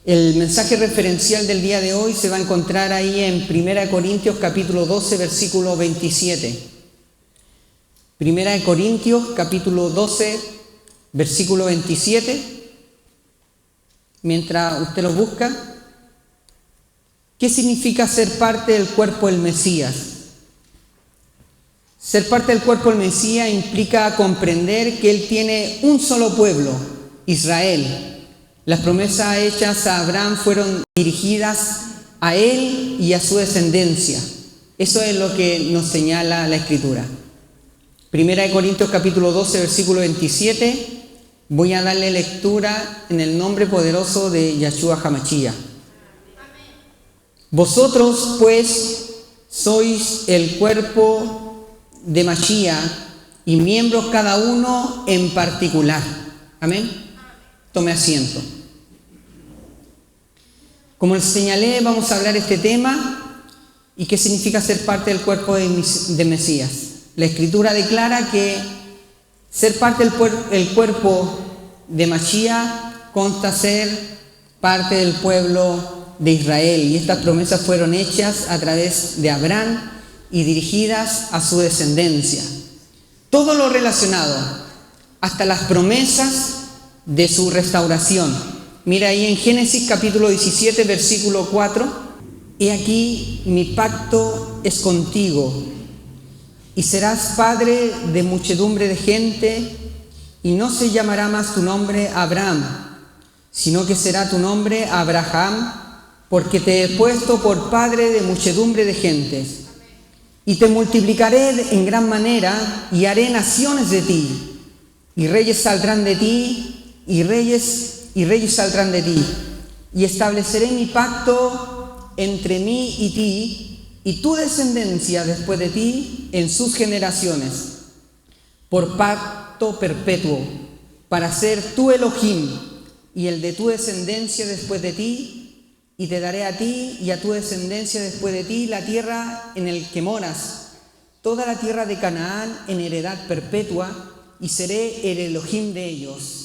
El mensaje referencial del día de hoy se va a encontrar ahí en 1 Corintios capítulo 12, versículo 27. 1 Corintios capítulo 12, versículo 27. Mientras usted lo busca, ¿qué significa ser parte del cuerpo del Mesías? Ser parte del cuerpo del Mesías implica comprender que Él tiene un solo pueblo, Israel. Las promesas hechas a Abraham fueron dirigidas a él y a su descendencia. Eso es lo que nos señala la Escritura. 1 Corintios capítulo 12, versículo 27. Voy a darle lectura en el nombre poderoso de Yahshua HaMashiach. Vosotros, pues, sois el cuerpo de Mashiach y miembros cada uno en particular. Amén. Tome asiento. Como les señalé, vamos a hablar este tema y qué significa ser parte del cuerpo de Mesías. La Escritura declara que ser parte del cuerpo de Mashiach consta ser parte del pueblo de Israel. Y estas promesas fueron hechas a través de Abraham y dirigidas a su descendencia. Todo lo relacionado, hasta las promesas de su restauración. Mira ahí en Génesis capítulo 17, versículo 4. He aquí mi pacto es contigo, y serás padre de muchedumbre de gente, y no se llamará más tu nombre Abraham, sino que será tu nombre Abraham, porque te he puesto por padre de muchedumbre de gentes. Y te multiplicaré en gran manera, y haré naciones de ti, y reyes saldrán de ti, y reyes saldrán de ti, y estableceré mi pacto entre mí y ti, y tu descendencia después de ti en sus generaciones, por pacto perpetuo, para ser tu Elohim y el de tu descendencia después de ti, y te daré a ti y a tu descendencia después de ti la tierra en el que moras, toda la tierra de Canaán en heredad perpetua, y seré el Elohim de ellos.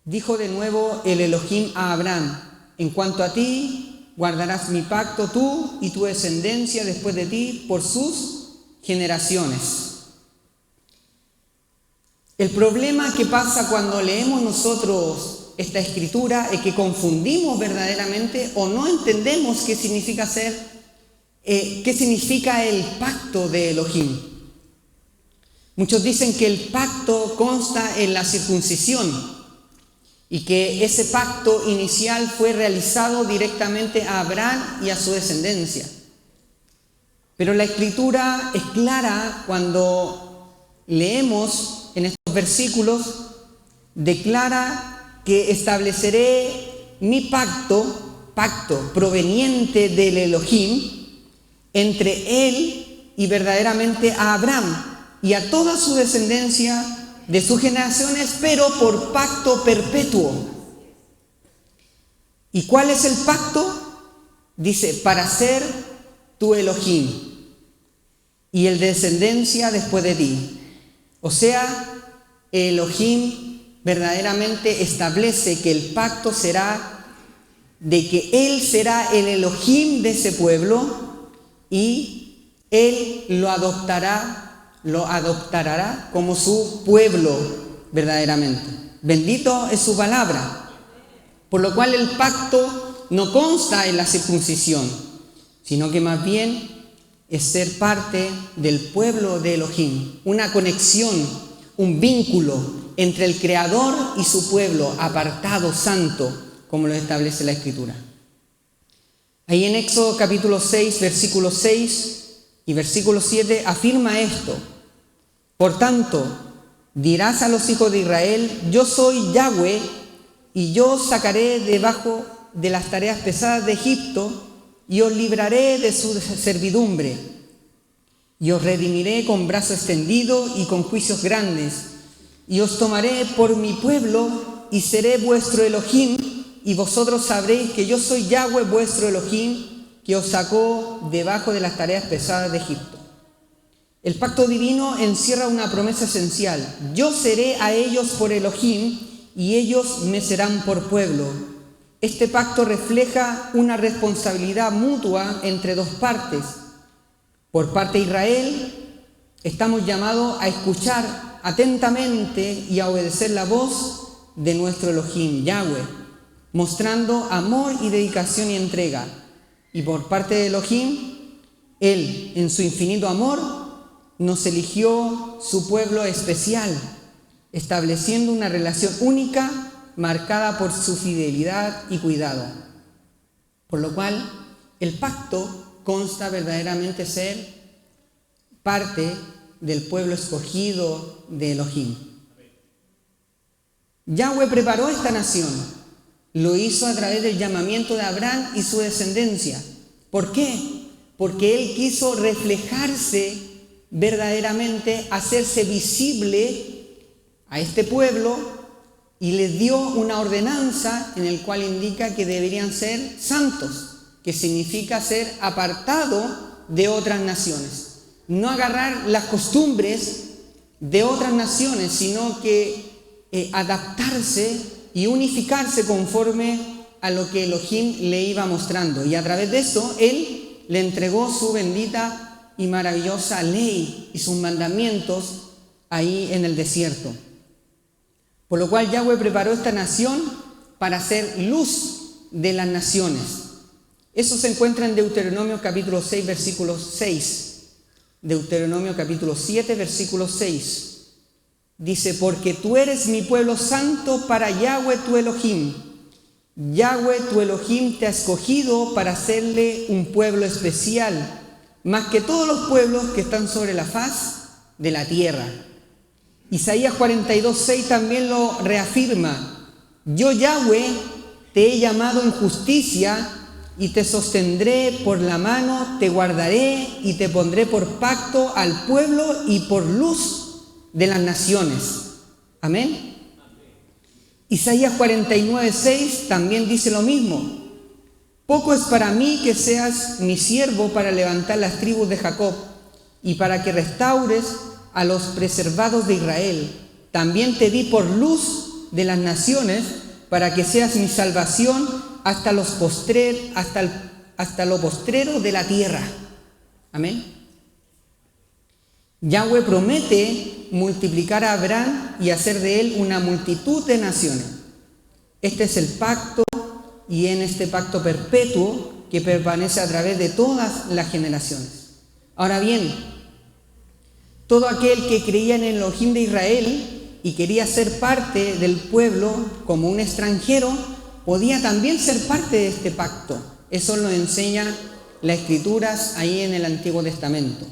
Dijo de nuevo el Elohim a Abraham: en cuanto a ti, guardarás mi pacto tú y tu descendencia después de ti por sus generaciones. El problema que pasa cuando leemos nosotros esta escritura es que confundimos verdaderamente o no entendemos qué significa el pacto de Elohim. Muchos dicen que el pacto consta en la circuncisión y que ese pacto inicial fue realizado directamente a Abraham y a su descendencia. Pero la Escritura es clara cuando leemos en estos versículos, declara que estableceré mi pacto proveniente del Elohim, entre él y verdaderamente a Abraham y a toda su descendencia de sus generaciones, pero por pacto perpetuo. ¿Y cuál es el pacto? Dice, para ser tu Elohim y el de descendencia después de ti. O sea, Elohim verdaderamente establece que el pacto será de que Él será el Elohim de ese pueblo y Él lo adoptará como su pueblo verdaderamente. Bendito es su palabra. Por lo cual el pacto no consta en la circuncisión, sino que más bien es ser parte del pueblo de Elohim, una conexión, un vínculo entre el Creador y su pueblo, apartado, santo, como lo establece la Escritura. Ahí en Éxodo capítulo 6, versículo 6 y versículo 7 afirma esto: por tanto, dirás a los hijos de Israel: yo soy Yahweh, y yo os sacaré debajo de las tareas pesadas de Egipto, y os libraré de su servidumbre, y os redimiré con brazo extendido y con juicios grandes, y os tomaré por mi pueblo, y seré vuestro Elohim, y vosotros sabréis que yo soy Yahweh vuestro Elohim, que os sacó debajo de las tareas pesadas de Egipto. El pacto divino encierra una promesa esencial: yo seré a ellos por Elohim, y ellos me serán por pueblo. Este pacto refleja una responsabilidad mutua entre dos partes. Por parte de Israel, estamos llamados a escuchar atentamente y a obedecer la voz de nuestro Elohim, Yahweh, mostrando amor y dedicación y entrega. Y por parte de Elohim, Él, en su infinito amor, nos eligió su pueblo especial, estableciendo una relación única marcada por su fidelidad y cuidado. Por lo cual, el pacto consta verdaderamente ser parte del pueblo escogido de Elohim. Yahweh preparó esta nación. Lo hizo a través del llamamiento de Abraham y su descendencia. ¿Por qué? Porque Él quiso reflejarse verdaderamente, hacerse visible a este pueblo y les dio una ordenanza en el cual indica que deberían ser santos, que significa ser apartado de otras naciones. No agarrar las costumbres de otras naciones, sino que adaptarse y unificarse conforme a lo que Elohim le iba mostrando. Y a través de eso, Él le entregó su bendita y maravillosa ley y sus mandamientos ahí en el desierto. Por lo cual Yahweh preparó esta nación para ser luz de las naciones. Eso se encuentra en Deuteronomio capítulo 6, versículo 6. Deuteronomio capítulo 7, versículo 6. Dice, porque tú eres mi pueblo santo para Yahweh tu Elohim. Yahweh tu Elohim te ha escogido para hacerle un pueblo especial, más que todos los pueblos que están sobre la faz de la tierra. Isaías 42:6 también lo reafirma. Yo, Yahweh, te he llamado en justicia y te sostendré por la mano, te guardaré y te pondré por pacto al pueblo y por luz de las naciones. Amén. Isaías 49:6 también dice lo mismo. Poco es para mí que seas mi siervo para levantar las tribus de Jacob y para que restaures a los preservados de Israel. También te di por luz de las naciones para que seas mi salvación hasta lo postrero de la tierra. Amén. Yahweh promete multiplicar a Abraham y hacer de él una multitud de naciones. Este es el pacto, y en este pacto perpetuo que permanece a través de todas las generaciones. Ahora bien, todo aquel que creía en el Elohim de Israel y quería ser parte del pueblo como un extranjero, podía también ser parte de este pacto. Eso lo enseña las Escrituras ahí en el Antiguo Testamento.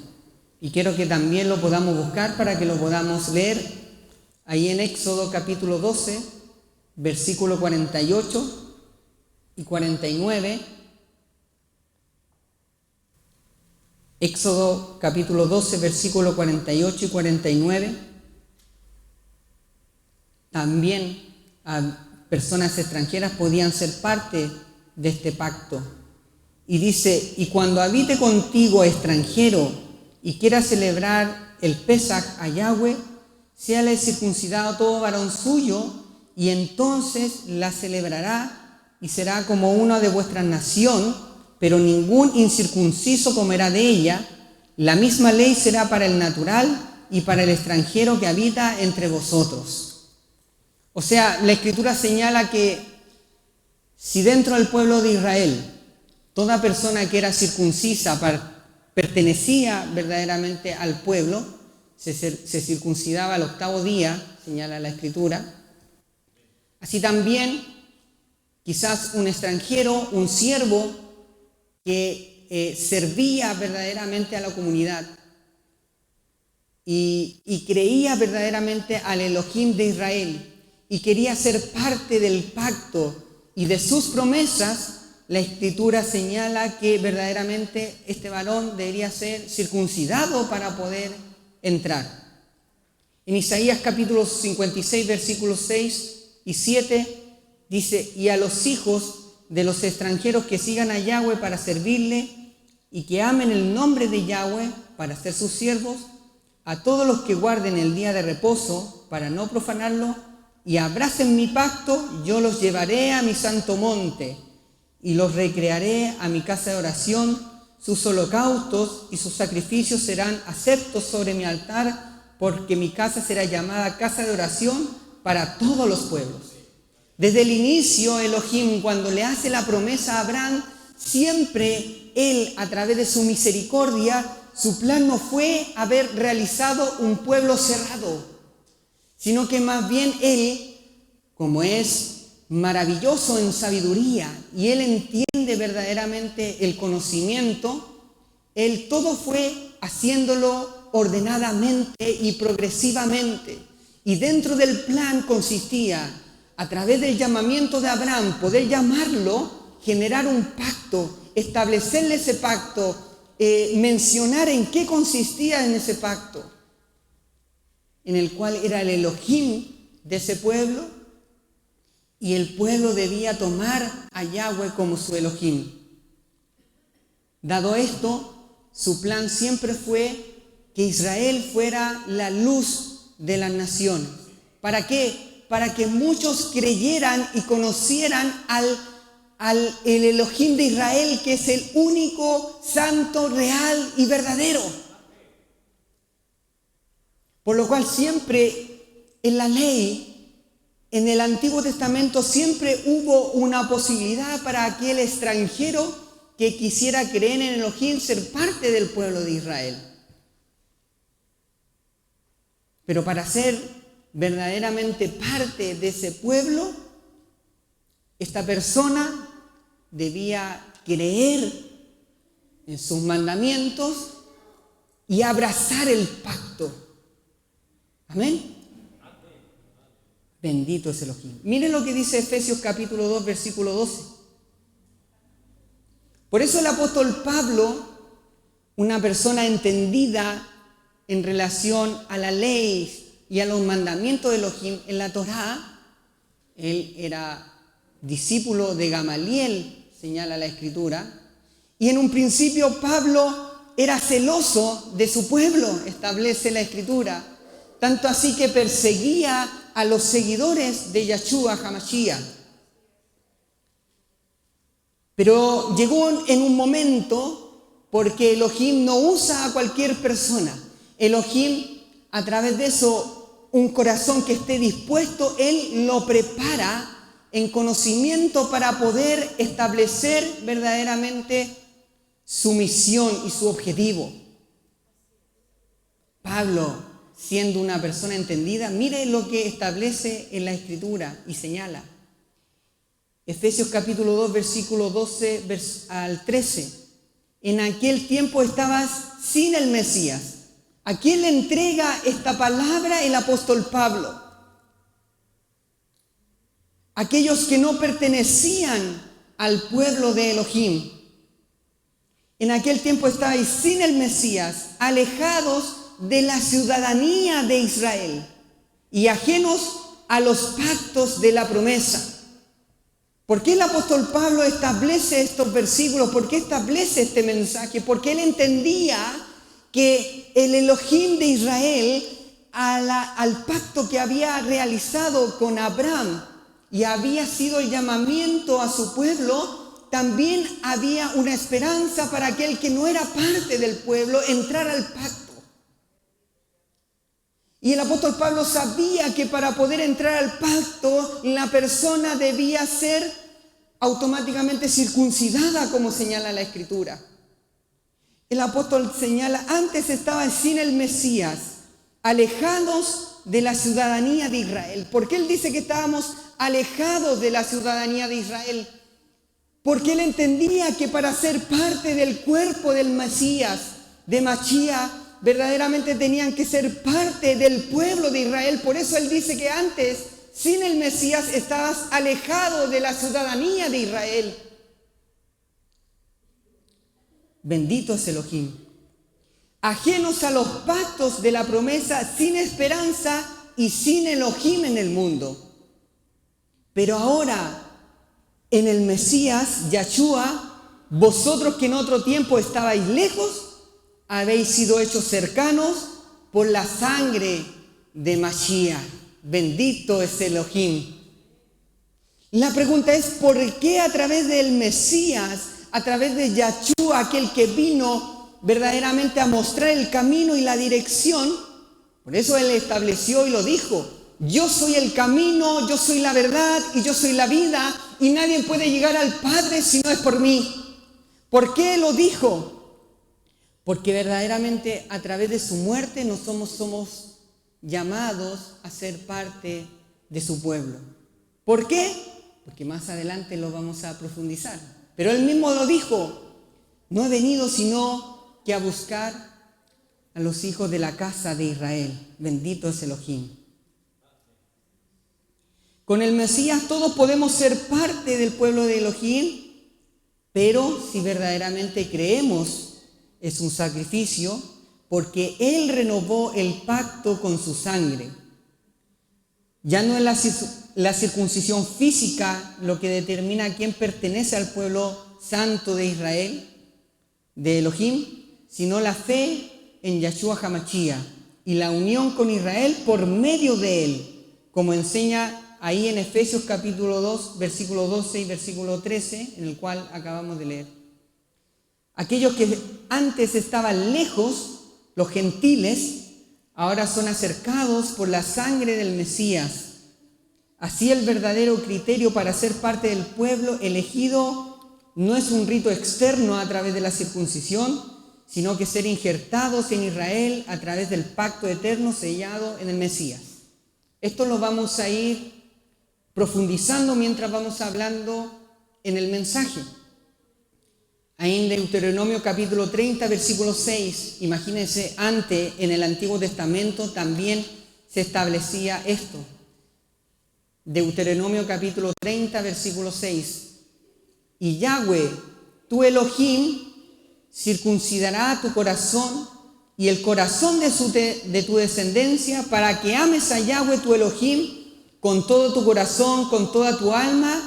Y quiero que también lo podamos buscar para que lo podamos leer ahí en Éxodo capítulo 12, versículo 48 y 49. Éxodo capítulo 12, versículo 48 y 49. También a personas extranjeras podían ser parte de este pacto. Y dice, y cuando habite contigo extranjero y quiera celebrar el Pesaj a Yahweh, séale circuncidado todo varón suyo, y entonces la celebrará y será como uno de vuestra nación, pero ningún incircunciso comerá de ella. La misma ley será para el natural y para el extranjero que habita entre vosotros. O sea, la Escritura señala que si dentro del pueblo de Israel toda persona que era circuncisa pertenecía verdaderamente al pueblo, se circuncidaba al 8º día, señala la Escritura. Así también, quizás un extranjero, un siervo que servía verdaderamente a la comunidad y creía verdaderamente al Elohim de Israel y quería ser parte del pacto y de sus promesas, la Escritura señala que verdaderamente este varón debería ser circuncidado para poder entrar. En Isaías capítulo 56, versículos 6 y 7, dice, y a los hijos de los extranjeros que sigan a Yahweh para servirle y que amen el nombre de Yahweh para ser sus siervos, a todos los que guarden el día de reposo para no profanarlo y abracen mi pacto, yo los llevaré a mi santo monte y los recrearé a mi casa de oración. Sus holocaustos y sus sacrificios serán aceptos sobre mi altar, porque mi casa será llamada casa de oración para todos los pueblos. Desde el inicio, Elohim, cuando le hace la promesa a Abraham, siempre Él, a través de su misericordia, su plan no fue haber realizado un pueblo cerrado, sino que más bien Él, como es maravilloso en sabiduría y Él entiende verdaderamente el conocimiento, Él todo fue haciéndolo ordenadamente y progresivamente. Y dentro del plan consistía, a través del llamamiento de Abraham, poder llamarlo, generar un pacto, establecerle ese pacto, mencionar en qué consistía en ese pacto, en el cual era el Elohim de ese pueblo, y el pueblo debía tomar a Yahweh como su Elohim. Dado esto, su plan siempre fue que Israel fuera la luz de las naciones. ¿Para qué? Para que muchos creyeran y conocieran el Elohim de Israel, que es el único, santo, real y verdadero. Por lo cual siempre en la ley, en el Antiguo Testamento, siempre hubo una posibilidad para aquel extranjero que quisiera creer en Elohim ser parte del pueblo de Israel. Pero para ser verdaderamente parte de ese pueblo, esta persona debía creer en sus mandamientos y abrazar el pacto. Amén. Bendito es Elohim. Miren lo que dice Efesios capítulo 2, versículo 12. Por eso el apóstol Pablo, una persona entendida en relación a la ley y a los mandamientos de Elohim en la Torá, él era discípulo de Gamaliel, señala la Escritura, y en un principio Pablo era celoso de su pueblo, establece la Escritura, tanto así que perseguía a los seguidores de Yahshua HaMashiach. Pero llegó en un momento, porque Elohim no usa a cualquier persona. Elohim, a través de eso, un corazón que esté dispuesto, Él lo prepara en conocimiento para poder establecer verdaderamente su misión y su objetivo. Pablo, siendo una persona entendida, mire lo que establece en la Escritura y señala. Efesios capítulo 2, versículo 12 al 13. En aquel tiempo estabas sin el Mesías. ¿A quién le entrega esta palabra el apóstol Pablo? Aquellos que no pertenecían al pueblo de Elohim. En aquel tiempo estabais sin el Mesías, alejados de la ciudadanía de Israel y ajenos a los pactos de la promesa. ¿Por qué el apóstol Pablo establece estos versículos? ¿Por qué establece este mensaje? Porque él entendía que el Elohim de Israel, al pacto que había realizado con Abraham y había sido el llamamiento a su pueblo, también había una esperanza para aquel que no era parte del pueblo entrar al pacto. Y el apóstol Pablo sabía que para poder entrar al pacto, la persona debía ser automáticamente circuncidada, como señala la Escritura. El apóstol señala, antes estaban sin el Mesías, alejados de la ciudadanía de Israel. ¿Por qué él dice que estábamos alejados de la ciudadanía de Israel? Porque él entendía que para ser parte del cuerpo del Mesías, de Mashiach, verdaderamente tenían que ser parte del pueblo de Israel. Por eso él dice que antes, sin el Mesías, estabas alejado de la ciudadanía de Israel. Bendito es Elohim. Ajenos a los pactos de la promesa, sin esperanza y sin Elohim en el mundo. Pero ahora, en el Mesías, Yahshua, vosotros que en otro tiempo estabais lejos, habéis sido hechos cercanos por la sangre de Mashiach, Bendito es Elohim. La pregunta es, ¿por qué a través del Mesías, a través de Yahshua, aquel que vino verdaderamente a mostrar el camino y la dirección? Por eso Él estableció y lo dijo: yo soy el camino, yo soy la verdad y yo soy la vida, y nadie puede llegar al Padre si no es por mí. ¿Por qué lo dijo? Porque verdaderamente a través de su muerte nosotros somos llamados a ser parte de su pueblo. ¿Por qué? Porque más adelante lo vamos a profundizar. Pero Él mismo lo dijo: no he venido sino que a buscar a los hijos de la casa de Israel. Bendito es Elohim. Con el Mesías todos podemos ser parte del pueblo de Elohim, pero si verdaderamente creemos, es un sacrificio, porque Él renovó el pacto con su sangre. Ya no es la circuncisión física lo que determina a quién pertenece al pueblo santo de Israel, de Elohim, sino la fe en Yahshua HaMashiach y la unión con Israel por medio de Él, como enseña ahí en Efesios capítulo 2, versículo 12 y versículo 13, en el cual acabamos de leer. Aquellos que antes estaban lejos, los gentiles, ahora son acercados por la sangre del Mesías. Así el verdadero criterio para ser parte del pueblo elegido no es un rito externo a través de la circuncisión, sino que ser injertados en Israel a través del pacto eterno sellado en el Mesías. Esto lo vamos a ir profundizando mientras vamos hablando en el mensaje. Ahí en Deuteronomio capítulo 30, versículo 6, imagínense, antes en el Antiguo Testamento también se establecía esto. Deuteronomio capítulo 30, versículo 6. Y Yahweh, tu Elohim, circuncidará tu corazón y el corazón de tu descendencia, para que ames a Yahweh tu Elohim con todo tu corazón, con toda tu alma,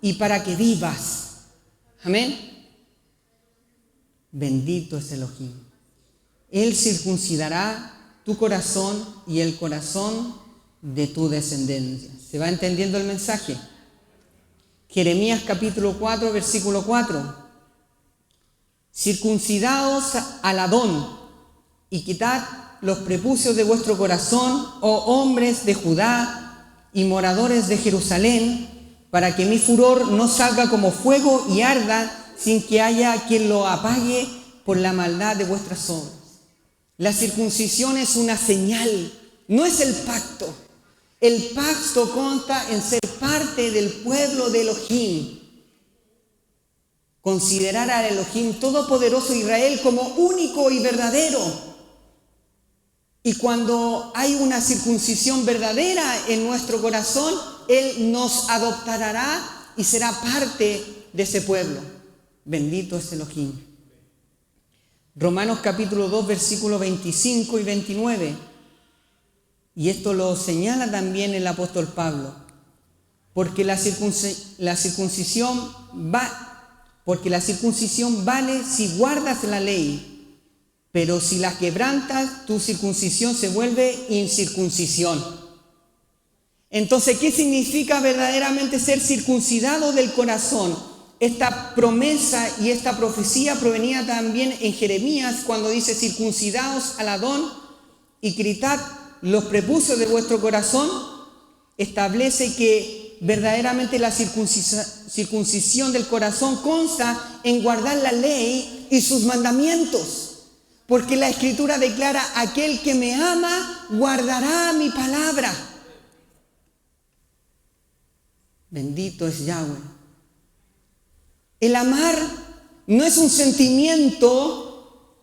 y para que vivas. Amén. Bendito es Elohim. Él circuncidará tu corazón y el corazón de tu descendencia. ¿Se va entendiendo el mensaje? Jeremías capítulo 4, versículo 4. Circuncidaos al Adón y quitad los prepucios de vuestro corazón, oh hombres de Judá y moradores de Jerusalén, para que mi furor no salga como fuego y arda sin que haya quien lo apague por la maldad de vuestras obras. La circuncisión es una señal, no es el pacto. El pacto consta en ser parte del pueblo de Elohim. Considerar al Elohim Todopoderoso Israel como único y verdadero. Y cuando hay una circuncisión verdadera en nuestro corazón, Él nos adoptará y será parte de ese pueblo. Bendito es Elohim. Romanos capítulo 2, versículos 25 y 29. Y esto lo señala también el apóstol Pablo. Porque la circuncisión vale si guardas la ley, pero si la quebrantas, tu circuncisión se vuelve incircuncisión. Entonces, ¿qué significa verdaderamente ser circuncidado del corazón? Esta promesa y esta profecía provenía también en Jeremías, cuando dice: circuncidaos al Adón y quitad los prepucios de vuestro corazón. Establece que verdaderamente la circuncisión del corazón consta en guardar la ley y sus mandamientos. Porque la Escritura declara: aquel que me ama guardará mi palabra. Bendito es Yahweh. El amar no es un sentimiento,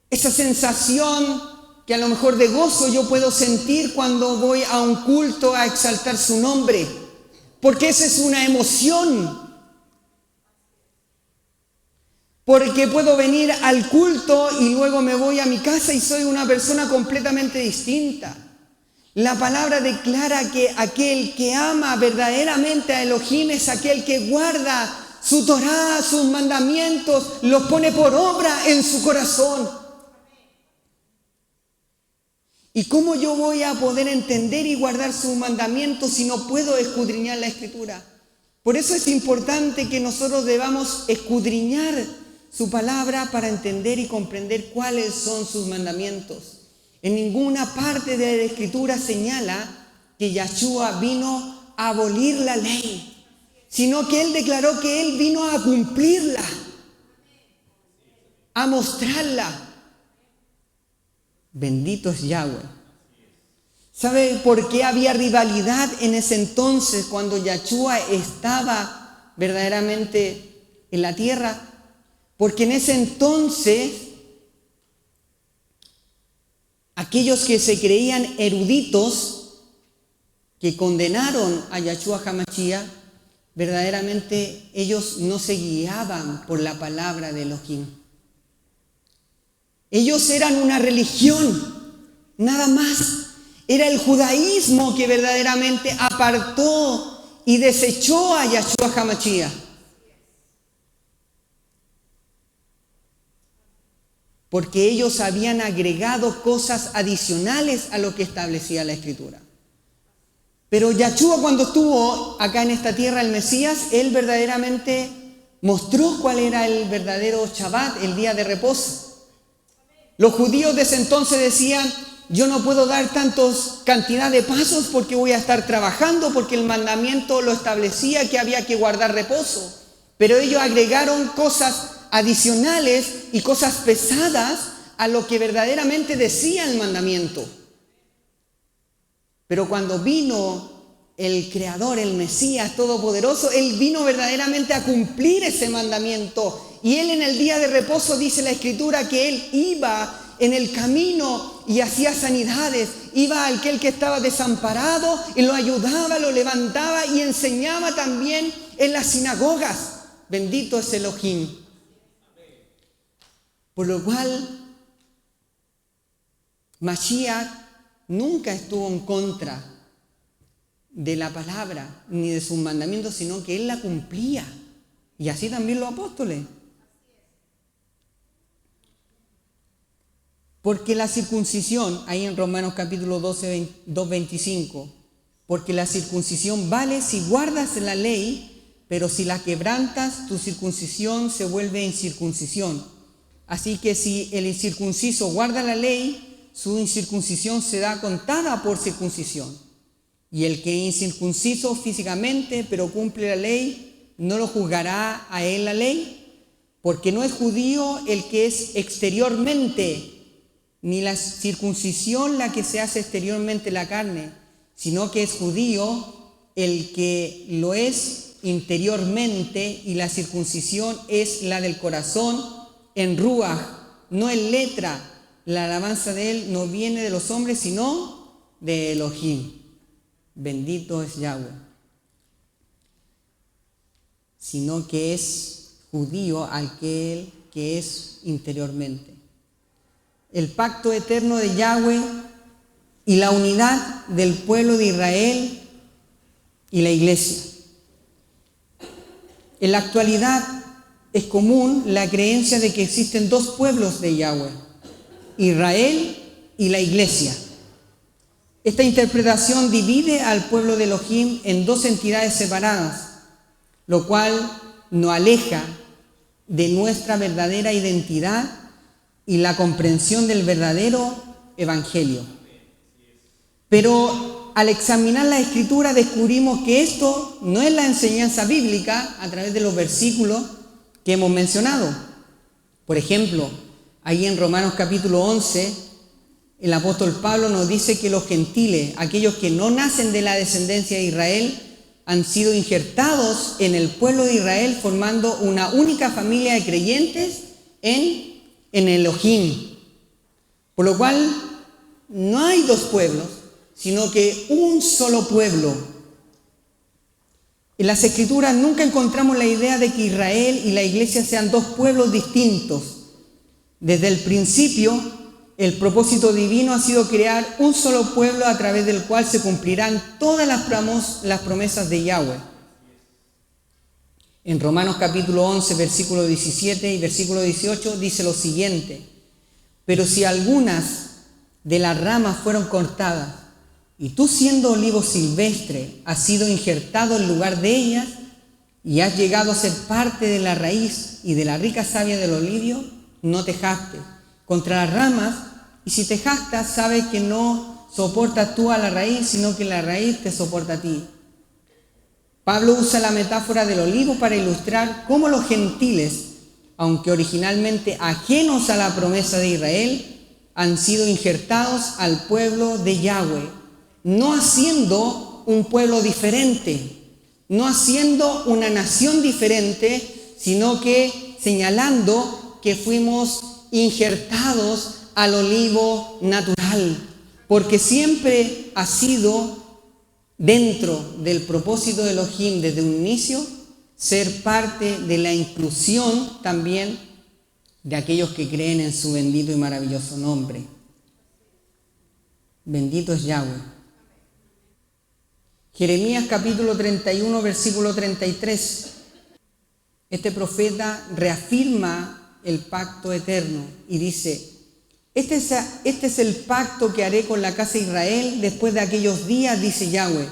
esa sensación que a lo mejor de gozo yo puedo sentir cuando voy a un culto a exaltar su nombre, porque esa es una emoción. Porque puedo venir al culto y luego me voy a mi casa y soy una persona completamente distinta. La palabra declara que aquel que ama verdaderamente a Elohim es aquel que guarda su Torá, sus mandamientos, los pone por obra en su corazón. ¿Y cómo yo voy a poder entender y guardar sus mandamientos si no puedo escudriñar la Escritura? Por eso es importante que nosotros debamos escudriñar su palabra para entender y comprender cuáles son sus mandamientos. En ninguna parte de la Escritura señala que Yahshua vino a abolir la ley, sino que Él declaró que Él vino a cumplirla, a mostrarla. Bendito es Yahweh. ¿Sabe por qué había rivalidad en ese entonces cuando Yahshua estaba verdaderamente en la tierra? Porque en ese entonces aquellos que se creían eruditos, que condenaron a Yahshua HaMashiach, verdaderamente ellos no se guiaban por la palabra de Elohim. Ellos eran una religión, nada más. Era el judaísmo que verdaderamente apartó y desechó a Yahshua HaMashiach. Porque ellos habían agregado cosas adicionales a lo que establecía la Escritura. Pero Yahshua, cuando estuvo acá en esta tierra, el Mesías, Él verdaderamente mostró cuál era el verdadero Shabbat, el día de reposo. Los judíos de ese entonces decían: yo no puedo dar tantos cantidad de pasos porque voy a estar trabajando, porque el mandamiento lo establecía que había que guardar reposo. Pero ellos agregaron cosas adicionales y cosas pesadas a lo que verdaderamente decía el mandamiento. Pero cuando vino el Creador, el Mesías Todopoderoso, Él vino verdaderamente a cumplir ese mandamiento. Y Él en el día de reposo, dice la Escritura, que Él iba en el camino y hacía sanidades. Iba a aquel que estaba desamparado y lo ayudaba, lo levantaba y enseñaba también en las sinagogas. Bendito es Elohim. Por lo cual, Mashiach nunca estuvo en contra de la palabra ni de sus mandamientos, sino que Él la cumplía. Y así también los apóstoles. Porque la circuncisión, ahí en Romanos capítulo 12, 2:25, porque la circuncisión vale si guardas la ley, pero si la quebrantas, tu circuncisión se vuelve incircuncisión. Así que si el incircunciso guarda la ley, su incircuncisión se da contada por circuncisión. Y el que es incircunciso físicamente, pero cumple la ley, ¿no lo juzgará a él la ley? Porque no es judío el que es exteriormente, ni la circuncisión la que se hace exteriormente la carne, sino que es judío el que lo es interiormente, y la circuncisión es la del corazón en ruaj, no en letra. La alabanza de Él no viene de los hombres, sino de Elohim. Bendito es Yahweh. Sino que es judío aquel que es interiormente. El pacto eterno de Yahweh y la unidad del pueblo de Israel y la iglesia. En la actualidad es común la creencia de que existen dos pueblos de Yahweh: Israel y la iglesia. Esta interpretación divide al pueblo de Elohim en dos entidades separadas, lo cual nos aleja de nuestra verdadera identidad y la comprensión del verdadero evangelio. Pero al examinar la Escritura descubrimos que esto no es la enseñanza bíblica a través de los versículos que hemos mencionado. Por ejemplo, ahí en Romanos capítulo 11, el apóstol Pablo nos dice que los gentiles, aquellos que no nacen de la descendencia de Israel, han sido injertados en el pueblo de Israel, formando una única familia de creyentes en Elohim. Por lo cual no hay dos pueblos, sino que un solo pueblo. En las Escrituras nunca encontramos la idea de que Israel y la iglesia sean dos pueblos distintos. Desde el principio, el propósito divino ha sido crear un solo pueblo a través del cual se cumplirán todas las promesas de Yahweh. En Romanos capítulo 11, versículo 17 y versículo 18 dice lo siguiente: pero si algunas de las ramas fueron cortadas, y tú siendo olivo silvestre has sido injertado en lugar de ellas, y has llegado a ser parte de la raíz y de la rica savia del olivo, no te jactes contra las ramas, y si te jactas, sabes que no soportas tú a la raíz, sino que la raíz te soporta a ti. Pablo usa la metáfora del olivo para ilustrar cómo los gentiles, aunque originalmente ajenos a la promesa de Israel, han sido injertados al pueblo de Yahweh, no haciendo un pueblo diferente, no haciendo una nación diferente, sino que señalando que fuimos injertados al olivo natural, porque siempre ha sido dentro del propósito de Elohim desde un inicio, ser parte de la inclusión también de aquellos que creen en su bendito y maravilloso nombre. Bendito es Yahweh. Jeremías capítulo 31, versículo 33. Este profeta reafirma el pacto eterno y dice: este es el pacto que haré con la casa de Israel después de aquellos días, dice Yahweh.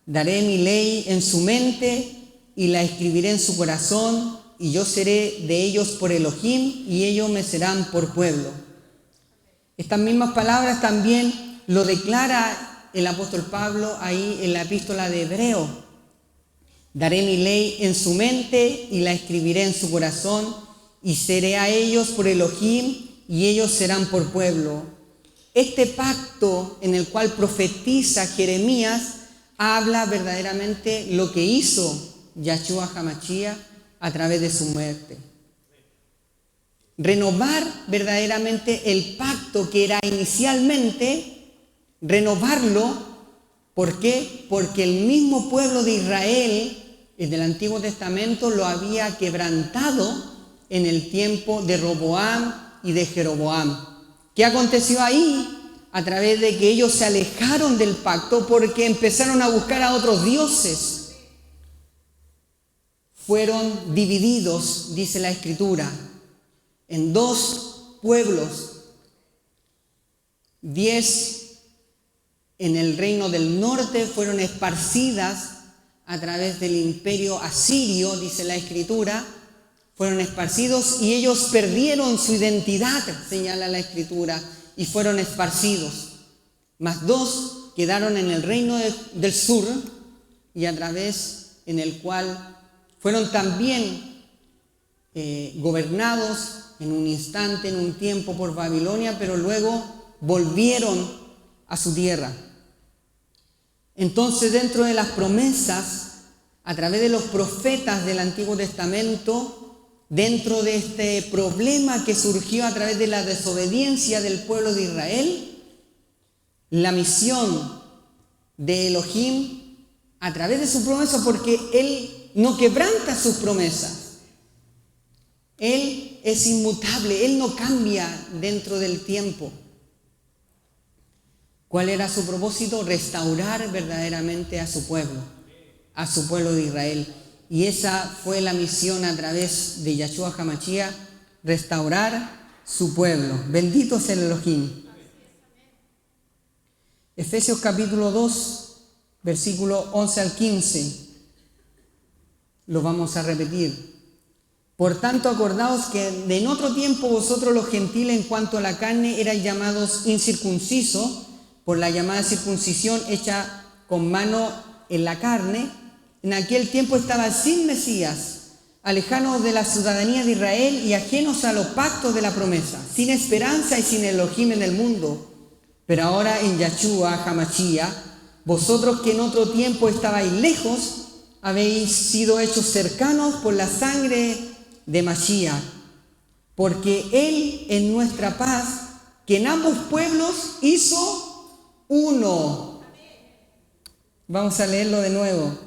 Daré mi ley en su mente y la escribiré en su corazón, y yo seré de ellos por Elohim, y ellos me serán por pueblo. Estas mismas palabras también lo declara el apóstol Pablo ahí en la epístola de Hebreo. Daré mi ley en su mente y la escribiré en su corazón, y seré a ellos por Elohim, y ellos serán por pueblo. Este pacto en el cual profetiza Jeremías habla verdaderamente lo que hizo Yahshua HaMashiach a través de su muerte. Renovar verdaderamente el pacto que era inicialmente, renovarlo. ¿Por qué? Porque el mismo pueblo de Israel en el Antiguo Testamento lo había quebrantado en el tiempo de Roboam y de Jeroboam. ¿Qué aconteció ahí? A través de que ellos se alejaron del pacto porque empezaron a buscar a otros dioses. Fueron divididos, dice la Escritura, en 2 pueblos. 10 en el reino del norte fueron esparcidas a través del imperio asirio, dice la Escritura. Fueron esparcidos y ellos perdieron su identidad, señala la Escritura, y fueron esparcidos. Mas 2 quedaron en el reino del sur, y a través en el cual fueron también gobernados en un instante, en un tiempo por Babilonia, pero luego volvieron a su tierra. Entonces, dentro de las promesas, a través de los profetas del Antiguo Testamento, dentro de este problema que surgió a través de la desobediencia del pueblo de Israel, la misión de Elohim a través de su promesa, porque Él no quebranta sus promesas. Él es inmutable, Él no cambia dentro del tiempo. ¿Cuál era su propósito? Restaurar verdaderamente a su pueblo de Israel. Y esa fue la misión a través de Yahshua HaMashiach, restaurar su pueblo. Bendito sea el Elohim. Efesios capítulo 2, versículo 11 al 15. Lo vamos a repetir. Por tanto, acordaos que en otro tiempo vosotros los gentiles en cuanto a la carne erais llamados incircuncisos por la llamada circuncisión hecha con mano en la carne. En aquel tiempo estaban sin Mesías, alejados de la ciudadanía de Israel y ajenos a los pactos de la promesa, sin esperanza y sin Elohim en el mundo. Pero ahora en Yahshua HaMashiach, vosotros que en otro tiempo estabais lejos, habéis sido hechos cercanos por la sangre de Mashiach, porque Él es nuestra paz, que en ambos pueblos hizo uno. Vamos a leerlo de nuevo.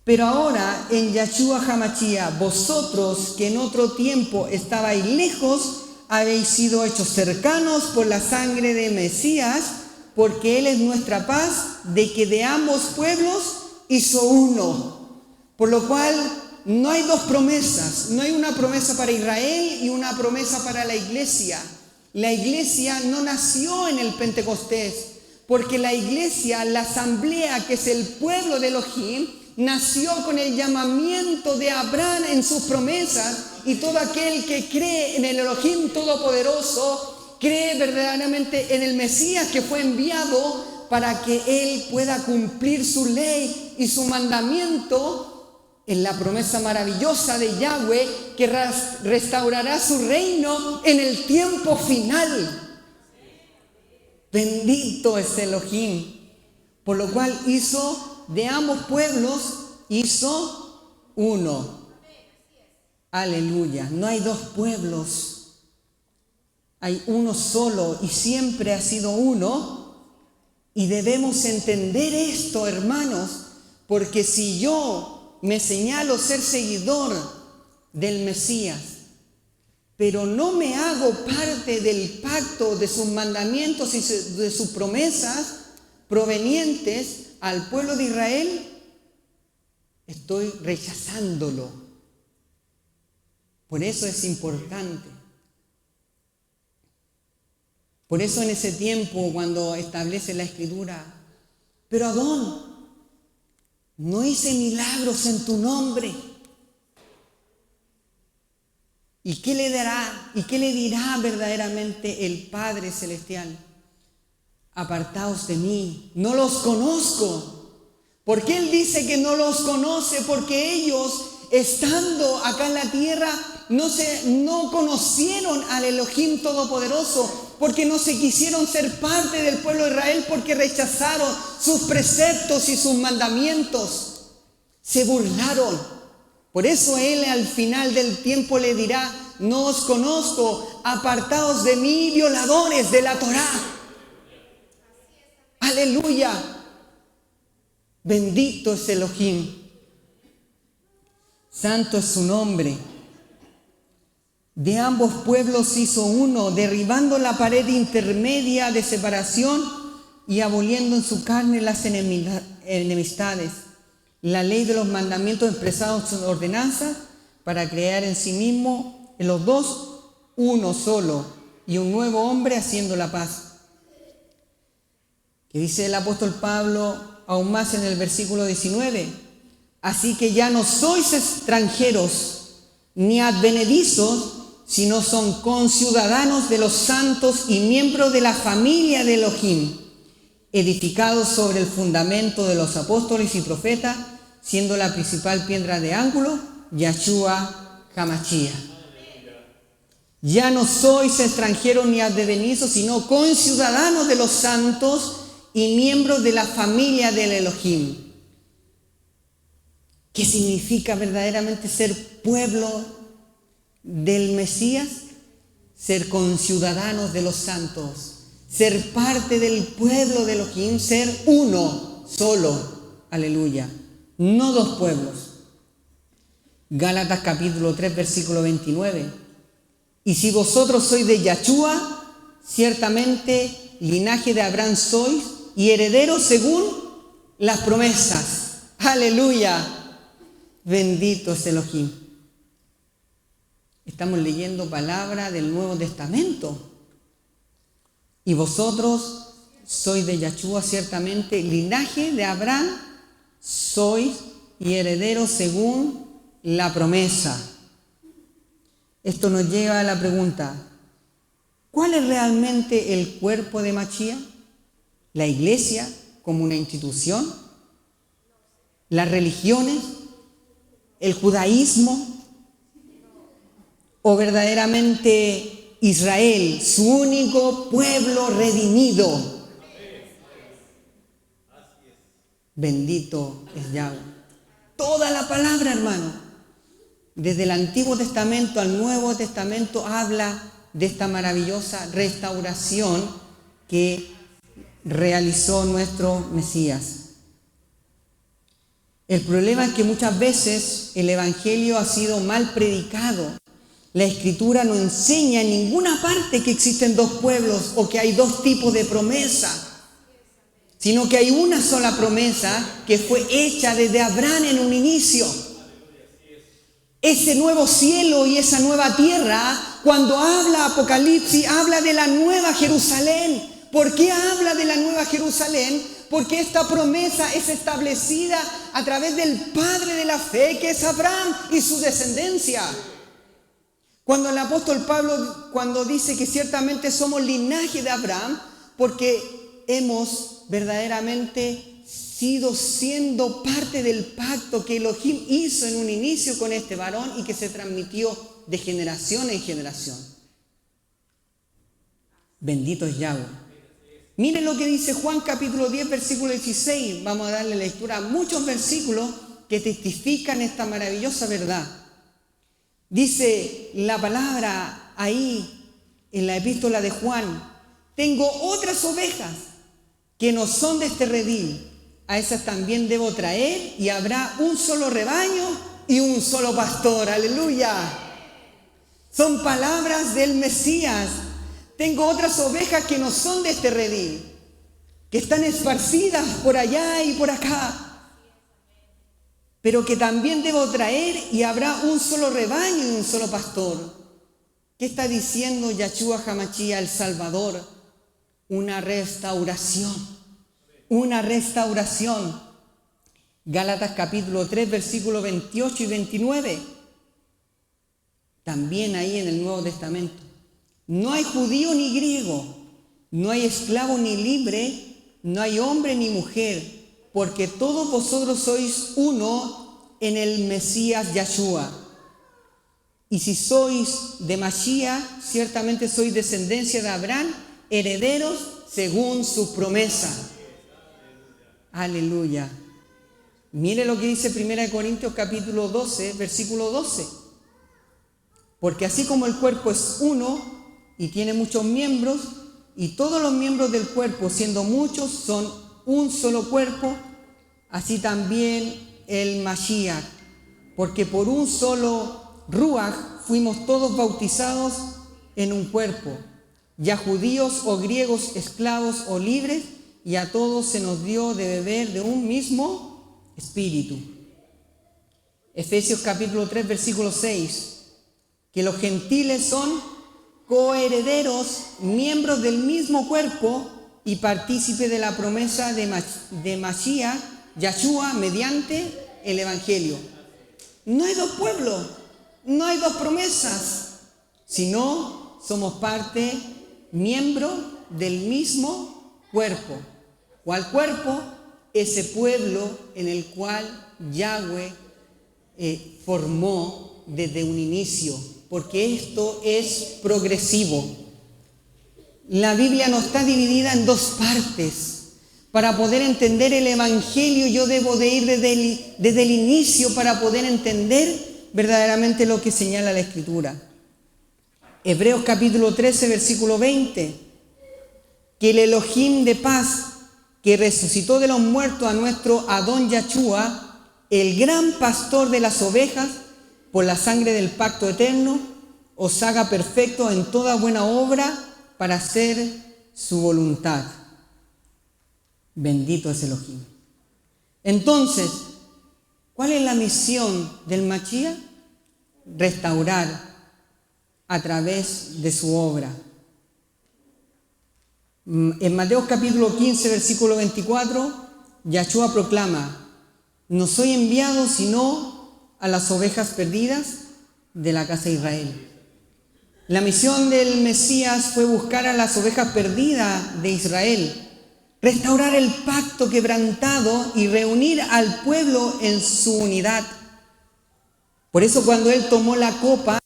Pero ahora en Yahshua HaMashiach, vosotros que en otro tiempo estabais lejos, habéis sido hechos cercanos por la sangre de Mesías, porque Él es nuestra paz, de que de ambos pueblos hizo uno. Por lo cual no hay 2 promesas, no hay una promesa para Israel y una promesa para la iglesia. La iglesia no nació en el Pentecostés, porque la iglesia, la asamblea, que es el pueblo de Elohim, nació con el llamamiento de Abraham en sus promesas, y todo aquel que cree en el Elohim Todopoderoso cree verdaderamente en el Mesías que fue enviado para que él pueda cumplir su ley y su mandamiento en la promesa maravillosa de Yahweh, que restaurará su reino en el tiempo final. Bendito es Elohim, por lo cual hizo de ambos pueblos, hizo uno. Aleluya, no hay dos pueblos, hay uno solo y siempre ha sido uno. Y debemos entender esto, hermanos, porque si yo me señalo ser seguidor del Mesías, pero no me hago parte del pacto, de sus mandamientos y de sus promesas provenientes al pueblo de Israel, estoy rechazándolo. Por eso es importante. Por eso en ese tiempo, cuando establece la Escritura, pero Adón, no hice milagros en tu nombre. ¿Y qué le dará? ¿Y qué le dirá verdaderamente el Padre Celestial? Apartaos de mí, no los conozco. ¿Por qué Él dice que no los conoce? Porque ellos, estando acá en la tierra, no conocieron al Elohim Todopoderoso, porque no se quisieron ser parte del pueblo de Israel, porque rechazaron sus preceptos y sus mandamientos. Se burlaron. Por eso Él al final del tiempo le dirá: no os conozco, apartaos de mí, violadores de la Torá. Aleluya. Bendito es Elohim. Santo es su nombre. De ambos pueblos hizo uno, derribando la pared intermedia de separación y aboliendo en su carne las enemistades. La ley de los mandamientos expresados en ordenanzas, para crear en sí mismo, en los dos, uno solo, y un nuevo hombre haciendo la paz. Que dice el apóstol Pablo aún más en el versículo 19: así que ya no sois extranjeros ni advenedizos, sino son conciudadanos de los santos y miembros de la familia de Elohim, edificados sobre el fundamento de los apóstoles y profetas, siendo la principal piedra de ángulo Yahshua HaMashiach. Ya no sois extranjeros ni advenedizos, sino conciudadanos de los santos y miembros de la familia del Elohim. ¿Qué significa verdaderamente ser pueblo del Mesías? Ser conciudadanos de los santos, ser parte del pueblo de Elohim, ser uno solo. Aleluya. No dos pueblos. Gálatas capítulo 3 versículo 29. Y si vosotros sois de Yahshua, ciertamente linaje de Abraham sois y herederos según las promesas. Aleluya. Bendito es Elohim. Estamos leyendo palabra del Nuevo Testamento. Y vosotros sois de Yahshua, ciertamente linaje de Abraham sois y herederos según la promesa. Esto nos lleva a la pregunta: ¿cuál es realmente el cuerpo de Mashiach? ¿La iglesia como una institución? ¿Las religiones? ¿El judaísmo? ¿O verdaderamente Israel, su único pueblo redimido? Bendito es Yahweh. Toda la palabra, hermano, desde el Antiguo Testamento al Nuevo Testamento, habla de esta maravillosa restauración que realizó nuestro Mesías. El problema es que muchas veces el Evangelio ha sido mal predicado. La Escritura no enseña en ninguna parte que existen dos pueblos o que hay dos tipos de promesa, sino que hay una sola promesa que fue hecha desde Abraham en un inicio. ese nuevo cielo y esa nueva tierra, cuando habla Apocalipsis, habla de la nueva Jerusalén. ¿Por qué habla de la nueva Jerusalén? Porque esta promesa es establecida a través del padre de la fe, que es Abraham y su descendencia. Cuando el apóstol Pablo, cuando dice que ciertamente somos linaje de Abraham, porque hemos verdaderamente siendo parte del pacto que Elohim hizo en un inicio con este varón y que se transmitió de generación en generación. Bendito es Yahweh. Miren lo que dice Juan capítulo 10, versículo 16. Vamos a darle lectura a muchos versículos que testifican esta maravillosa verdad. Dice la palabra ahí en la epístola de Juan: tengo otras ovejas que no son de este redil. A esas también debo traer, y habrá un solo rebaño y un solo pastor. ¡Aleluya! Son palabras del Mesías. Tengo otras ovejas que no son de este redil, que están esparcidas por allá y por acá, pero que también debo traer, y habrá un solo rebaño y un solo pastor. ¿Qué está diciendo Yahshua HaMashiach, el Salvador? Una restauración. Una restauración. Gálatas capítulo 3, versículos 28 y 29. También ahí en el Nuevo Testamento. No hay judío ni griego, no hay esclavo ni libre, no hay hombre ni mujer, porque todos vosotros sois uno en el Mesías Yahshua. Y si sois de Mashiach, ciertamente sois descendencia de Abraham, herederos según su promesa. Aleluya. Mire lo que dice 1 Corintios capítulo 12, versículo 12. Porque así como el cuerpo es uno y tiene muchos miembros, y todos los miembros del cuerpo, siendo muchos, son un solo cuerpo, así también el Mashiach. Porque por un solo Ruach fuimos todos bautizados en un cuerpo, ya judíos o griegos, esclavos o libres, y a todos se nos dio de beber de un mismo espíritu. Efesios capítulo 3, versículo 6. Que los gentiles son coherederos, miembros del mismo cuerpo y partícipes de la promesa de Mashiach, Yahshua, mediante el Evangelio. No hay dos pueblos, no hay dos promesas, sino somos parte, miembro del mismo cuerpo. ¿Cuál cuerpo? Ese pueblo en el cual Yahweh formó desde un inicio, porque esto es progresivo. La Biblia no está dividida en dos partes. Para poder entender el Evangelio yo debo de ir desde el inicio para poder entender verdaderamente lo que señala la Escritura. Hebreos capítulo 13, versículo 20. Que el Elohim de paz, que resucitó de los muertos a nuestro Adón Yahshua, el gran pastor de las ovejas, por la sangre del pacto eterno, os haga perfecto en toda buena obra para hacer su voluntad. Bendito es Elohim. Entonces, ¿cuál es la misión del Mashiach? Restaurar a través de su obra. En Mateo capítulo 15, versículo 24, Yahshua proclama: no soy enviado sino a las ovejas perdidas de la casa de Israel. La misión del Mesías fue buscar a las ovejas perdidas de Israel, restaurar el pacto quebrantado y reunir al pueblo en su unidad. Por eso cuando Él tomó la copa,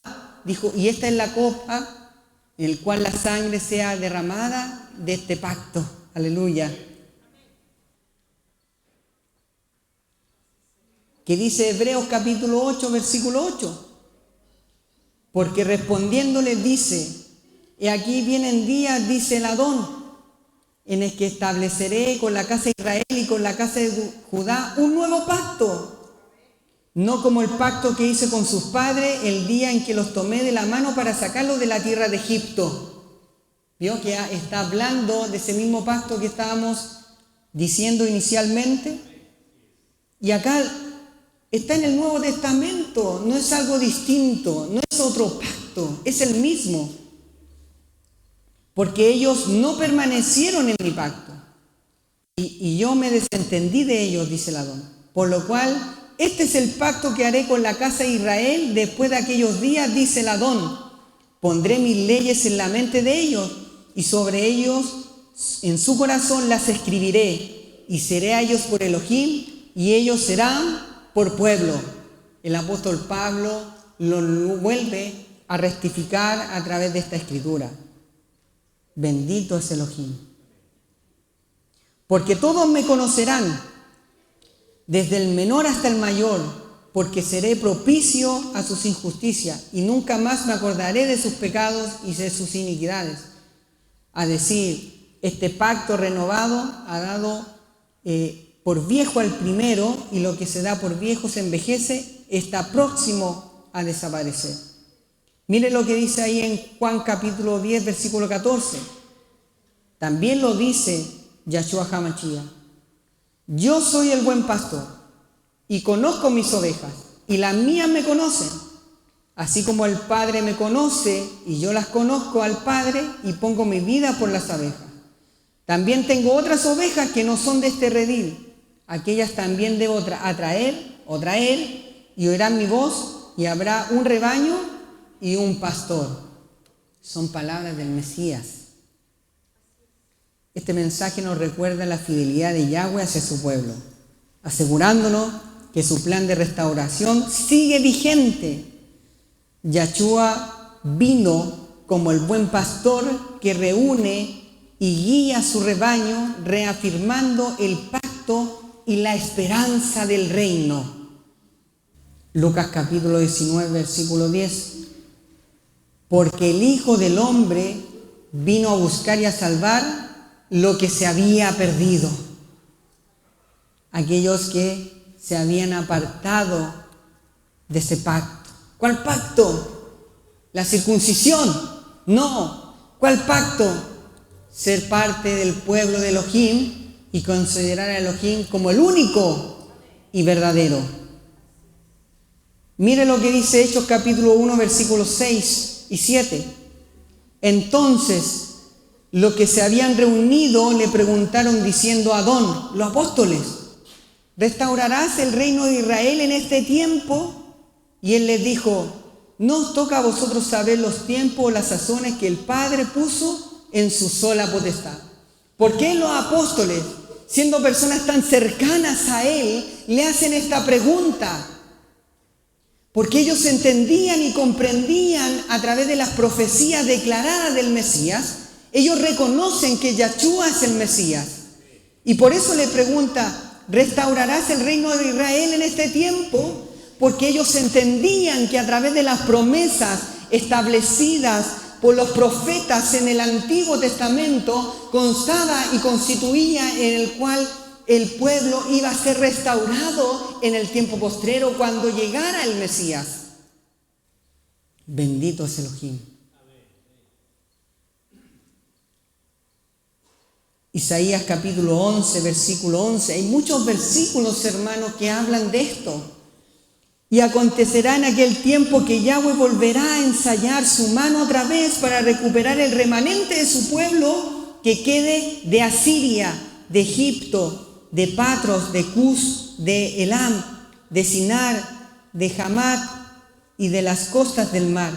dijo: y esta es la copa en la cual la sangre sea derramada de este pacto. Aleluya. Que dice Hebreos capítulo 8, versículo 8. Porque respondiéndole dice: he aquí vienen días, dice el Adón, en el que estableceré con la casa de Israel y con la casa de Judá un nuevo pacto, no como el pacto que hice con sus padres el día en que los tomé de la mano para sacarlos de la tierra de Egipto. ¿Vio que está hablando de ese mismo pacto que estábamos diciendo inicialmente? Y acá está en el Nuevo Testamento, no es algo distinto, no es otro pacto, es el mismo. Porque ellos no permanecieron en mi pacto. Y yo me desentendí de ellos, dice el Adón. Por lo cual, este es el pacto que haré con la casa de Israel después de aquellos días, dice el Adón. Pondré mis leyes en la mente de ellos y sobre ellos, en su corazón, las escribiré. Y seré a ellos por Elohim y ellos serán por pueblo. El apóstol Pablo lo vuelve a rectificar a través de esta escritura. Bendito es Elohim. Porque todos me conocerán, desde el menor hasta el mayor, porque seré propicio a sus injusticias y nunca más me acordaré de sus pecados y de sus iniquidades. A decir, este pacto renovado ha dado por viejo al primero, y lo que se da por viejo se envejece, está próximo a desaparecer. Mire lo que dice ahí en Juan capítulo 10, versículo 14. También lo dice Yahshua HaMashiach. Yo soy el buen pastor y conozco mis ovejas y las mías me conocen. Así como el Padre me conoce y yo las conozco al Padre y pongo mi vida por las ovejas. También tengo otras ovejas que no son de este redil. Aquellas también debo atraer o traer y oirán mi voz y habrá un rebaño y un pastor. Son palabras del Mesías. Este mensaje nos recuerda la fidelidad de Yahweh hacia su pueblo, asegurándonos que su plan de restauración sigue vigente. Yahshua vino como el buen pastor que reúne y guía a su rebaño, reafirmando el pacto y la esperanza del reino. Lucas capítulo 19, versículo 10. Porque el Hijo del Hombre vino a buscar y a salvar lo que se había perdido. Aquellos que se habían apartado de ese pacto. ¿Cuál pacto? ¿La circuncisión? No. ¿Cuál pacto? Ser parte del pueblo de Elohim y considerar a Elohim como el único y verdadero. Mire lo que dice Hechos capítulo 1, versículos 6 y 7. Entonces, los que se habían reunido le preguntaron diciendo a Adón, los apóstoles, ¿restaurarás el reino de Israel en este tiempo? Y él les dijo, no os toca a vosotros saber los tiempos o las sazones que el Padre puso en su sola potestad. ¿Por qué los apóstoles, siendo personas tan cercanas a él, le hacen esta pregunta? Porque ellos entendían y comprendían a través de las profecías declaradas del Mesías. Ellos reconocen que Yahshua es el Mesías. Y por eso le pregunta, ¿restaurarás el reino de Israel en este tiempo? Porque ellos entendían que a través de las promesas establecidas por los profetas en el Antiguo Testamento, constaba y constituía en el cual el pueblo iba a ser restaurado en el tiempo postrero cuando llegara el Mesías. Bendito es Elohim. Isaías capítulo 11, versículo 11. Hay muchos versículos, hermanos, que hablan de esto. Y acontecerá en aquel tiempo que Yahweh volverá a ensayar su mano otra vez para recuperar el remanente de su pueblo que quede de Asiria, de Egipto, de Patros, de Cus, de Elam, de Sinar, de Hamat y de las costas del mar.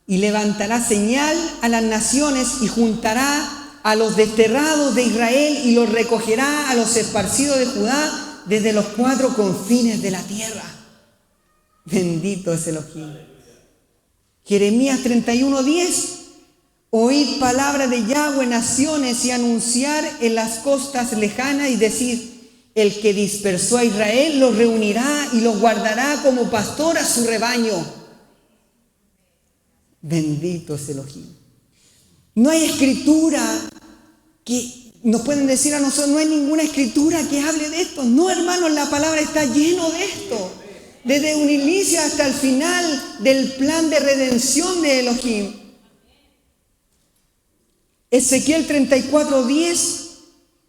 Y levantará señal a las naciones y juntará a los desterrados de Israel y los recogerá a los esparcidos de Judá desde los 4 confines de la tierra. Bendito es Elohim. Jeremías 31:10. Oíd palabra de Yahweh, naciones, y anunciar en las costas lejanas y decir, el que dispersó a Israel los reunirá y los guardará como pastor a su rebaño. Bendito es Elohim. No hay escritura que nos pueden decir a nosotros, no hay ninguna escritura que hable de esto. No, hermanos, la palabra está lleno de esto. Desde un inicio hasta el final del plan de redención de Elohim. Ezequiel 34:10.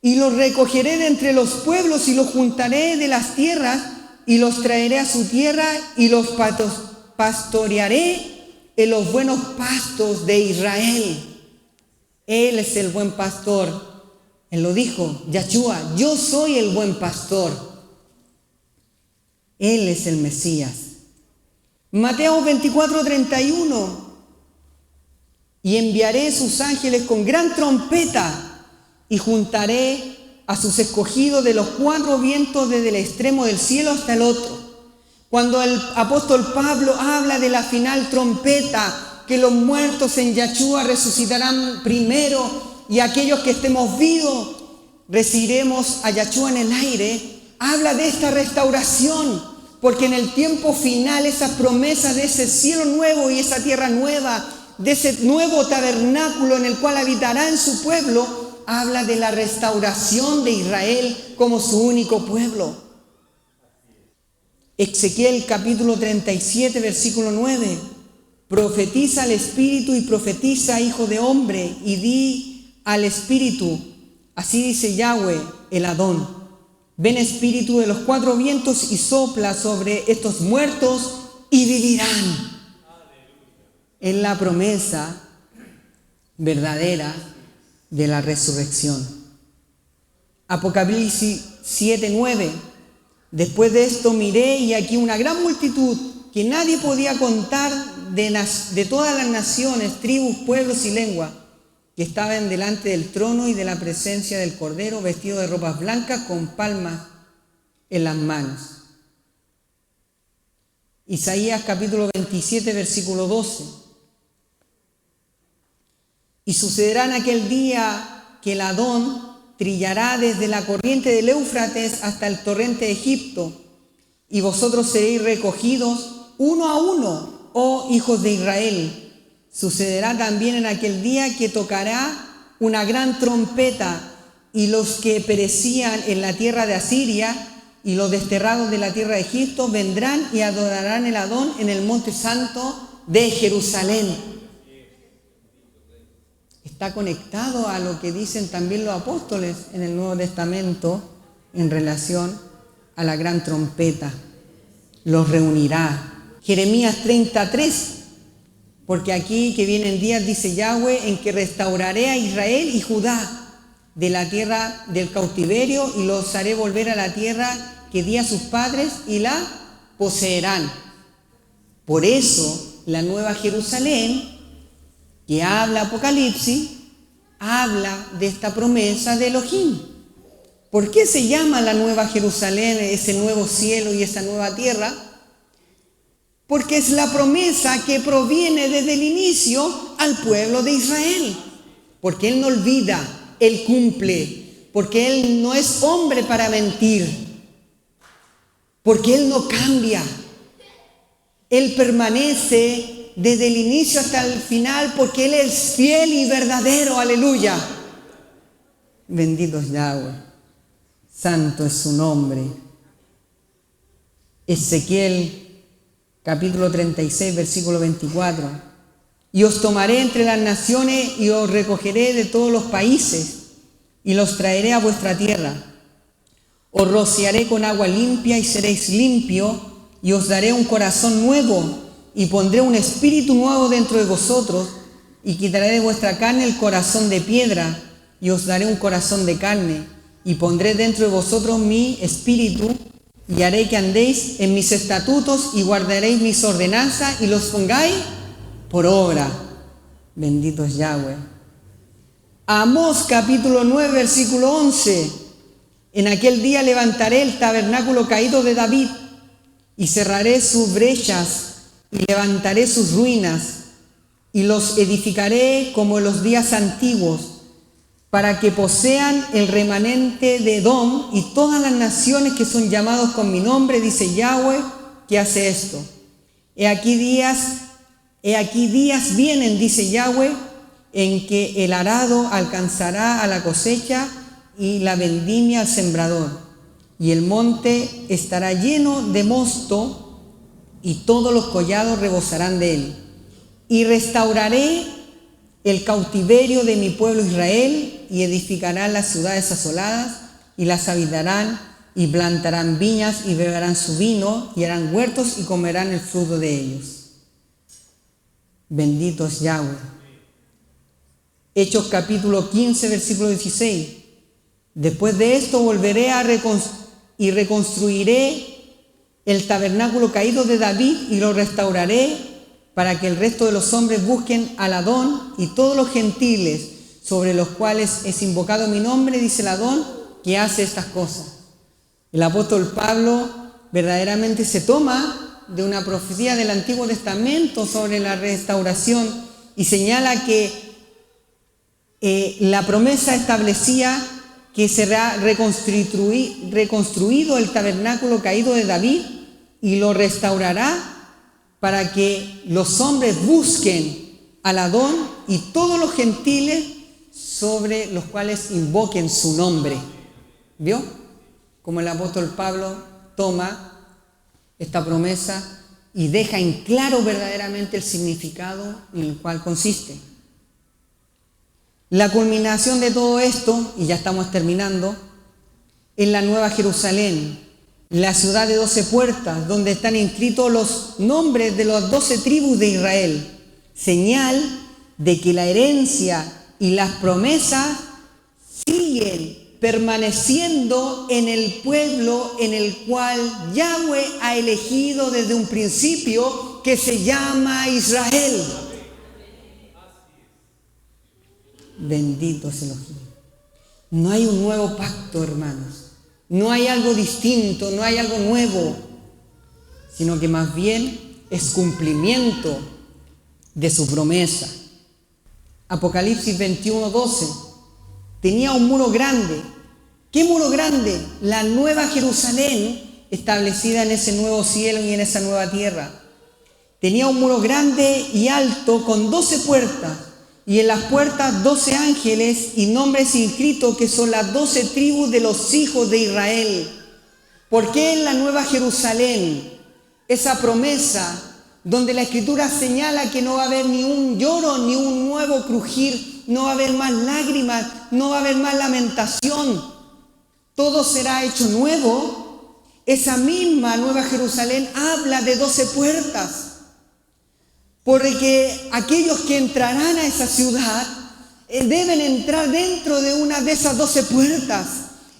Y los recogeré de entre los pueblos y los juntaré de las tierras y los traeré a su tierra y los pastorearé en los buenos pastos de Israel. Él es el buen pastor. Él lo dijo, Yahshua, yo soy el buen pastor. Él es el Mesías. Mateo 24:31. Y enviaré sus ángeles con gran trompeta y juntaré a sus escogidos de los cuatro vientos desde el extremo del cielo hasta el otro. Cuando el apóstol Pablo habla de la final trompeta, que los muertos en Yahshua resucitarán primero y aquellos que estemos vivos recibiremos a Yahshua en el aire, habla de esta restauración, porque en el tiempo final esas promesas de ese cielo nuevo y esa tierra nueva, de ese nuevo tabernáculo en el cual habitará en su pueblo, habla de la restauración de Israel como su único pueblo. Ezequiel capítulo 37, versículo 9. Profetiza al Espíritu y profetiza, hijo de hombre, y di al Espíritu, así dice Yahweh, el Adón. Ven Espíritu de los cuatro vientos y sopla sobre estos muertos y vivirán. Es la promesa verdadera de la resurrección. Apocalipsis 7:9. Después de esto miré y aquí una gran multitud que nadie podía contar de todas las naciones, tribus, pueblos y lenguas, que estaban delante del trono y de la presencia del Cordero, vestidos de ropas blancas con palmas en las manos. Isaías capítulo 27, versículo 12. Y sucederá en aquel día que el Adón trillará desde la corriente del Éufrates hasta el torrente de Egipto, y vosotros seréis recogidos uno a uno, oh hijos de Israel. Sucederá también en aquel día que tocará una gran trompeta, y los que perecían en la tierra de Asiria y los desterrados de la tierra de Egipto vendrán y adorarán el Adón en el monte santo de Jerusalén. Está conectado a lo que dicen también los apóstoles en el Nuevo Testamento en relación a la gran trompeta. Los reunirá. Jeremías 33, porque aquí que vienen días, dice Yahweh, en que restauraré a Israel y Judá de la tierra del cautiverio y los haré volver a la tierra que di a sus padres y la poseerán. Por eso la nueva Jerusalén, que habla Apocalipsis, habla de esta promesa de Elohim. ¿Por qué se llama la nueva Jerusalén, ese nuevo cielo y esa nueva tierra? Porque es la promesa que proviene desde el inicio al pueblo de Israel. Porque Él no olvida, Él cumple. Porque Él no es hombre para mentir. Porque Él no cambia. Él permanece desde el inicio hasta el final, porque Él es fiel y verdadero. Aleluya. Bendito es Yahweh. Santo es su nombre. Ezequiel capítulo 36, versículo 24. Y os tomaré entre las naciones y os recogeré de todos los países y los traeré a vuestra tierra. Os rociaré con agua limpia y seréis limpios, y os daré un corazón nuevo y pondré un espíritu nuevo dentro de vosotros, y quitaré de vuestra carne el corazón de piedra, y os daré un corazón de carne, y pondré dentro de vosotros mi espíritu, y haré que andéis en mis estatutos, y guardaréis mis ordenanzas, y los pongáis por obra. Bendito es Yahweh. Amós capítulo 9, versículo 11. En aquel día levantaré el tabernáculo caído de David, y cerraré sus brechas, y levantaré sus ruinas, y los edificaré como en los días antiguos, para que posean el remanente de Edom y todas las naciones que son llamados con mi nombre, dice Yahweh, que hace esto. He aquí días vienen, dice Yahweh, en que el arado alcanzará a la cosecha y la vendimia al sembrador, y el monte estará lleno de mosto, y todos los collados rebosarán de él. Y restauraré el cautiverio de mi pueblo Israel, y edificarán las ciudades asoladas, y las habitarán, y plantarán viñas y beberán su vino, y harán huertos y comerán el fruto de ellos. Bendito es Yahweh. Hechos capítulo 15, versículo 16. Después de esto volveré y reconstruiré el tabernáculo caído de David y lo restauraré para que el resto de los hombres busquen al Adón y todos los gentiles sobre los cuales es invocado mi nombre, dice el Adón, que hace estas cosas. El apóstol Pablo verdaderamente se toma de una profecía del Antiguo Testamento sobre la restauración y señala que la promesa establecía que será reconstruido el tabernáculo caído de David y lo restaurará para que los hombres busquen al Adón y todos los gentiles sobre los cuales invoquen su nombre. ¿Vio? Como el apóstol Pablo toma esta promesa y deja en claro verdaderamente el significado en el cual consiste. La culminación de todo esto, y ya estamos terminando, es la Nueva Jerusalén, la ciudad de 12 puertas, donde están inscritos los nombres de las 12 tribus de Israel, señal de que la herencia y las promesas siguen permaneciendo en el pueblo en el cual Yahweh ha elegido desde un principio, que se llama Israel. Bendito es Elohim. No hay un nuevo pacto, hermanos. No hay algo distinto, no hay algo nuevo, sino que más bien es cumplimiento de su promesa. Apocalipsis 21:12. Tenía un muro grande. ¿Qué muro grande? La nueva Jerusalén, establecida en ese nuevo cielo y en esa nueva tierra. Tenía un muro grande y alto con 12 puertas, y en las puertas 12 ángeles y nombres inscritos, que son las 12 tribus de los hijos de Israel. ¿Por qué en la nueva Jerusalén? Esa promesa donde la Escritura señala que no va a haber ni un lloro, ni un nuevo crujir, no va a haber más lágrimas, no va a haber más lamentación. Todo será hecho nuevo. Esa misma nueva Jerusalén habla de 12 puertas. Porque aquellos que entrarán a esa ciudad deben entrar dentro de una de esas 12 puertas.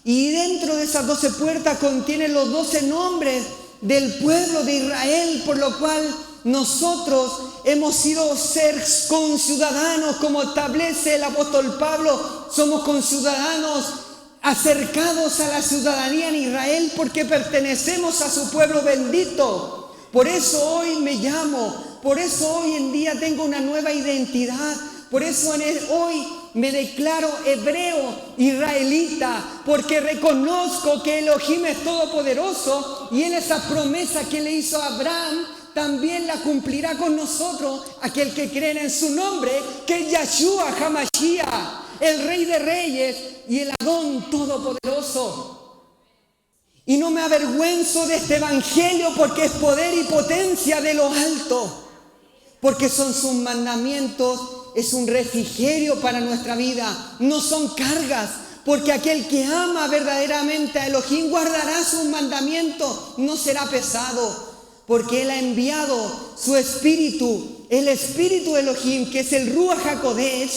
Y dentro de esas 12 puertas contienen los 12 nombres del pueblo de Israel, por lo cual nosotros hemos sido ser conciudadanos, como establece el apóstol Pablo. Somos conciudadanos acercados a la ciudadanía en Israel porque pertenecemos a su pueblo bendito. Por eso hoy me llamo, por eso hoy en día tengo una nueva identidad, por eso hoy me declaro hebreo, israelita, porque reconozco que Elohim es todopoderoso y en esa promesa que le hizo a Abraham también la cumplirá con nosotros, aquel que cree en su nombre, que es Yahshua HaMashiach, el Rey de Reyes y el Adón todopoderoso. Y no me avergüenzo de este evangelio, porque es poder y potencia de lo alto, porque son sus mandamientos, es un refrigerio para nuestra vida, no son cargas, porque aquel que ama verdaderamente a Elohim guardará sus mandamientos, no será pesado, porque Él ha enviado su Espíritu, el Espíritu de Elohim, que es el Ruach HaKodesh,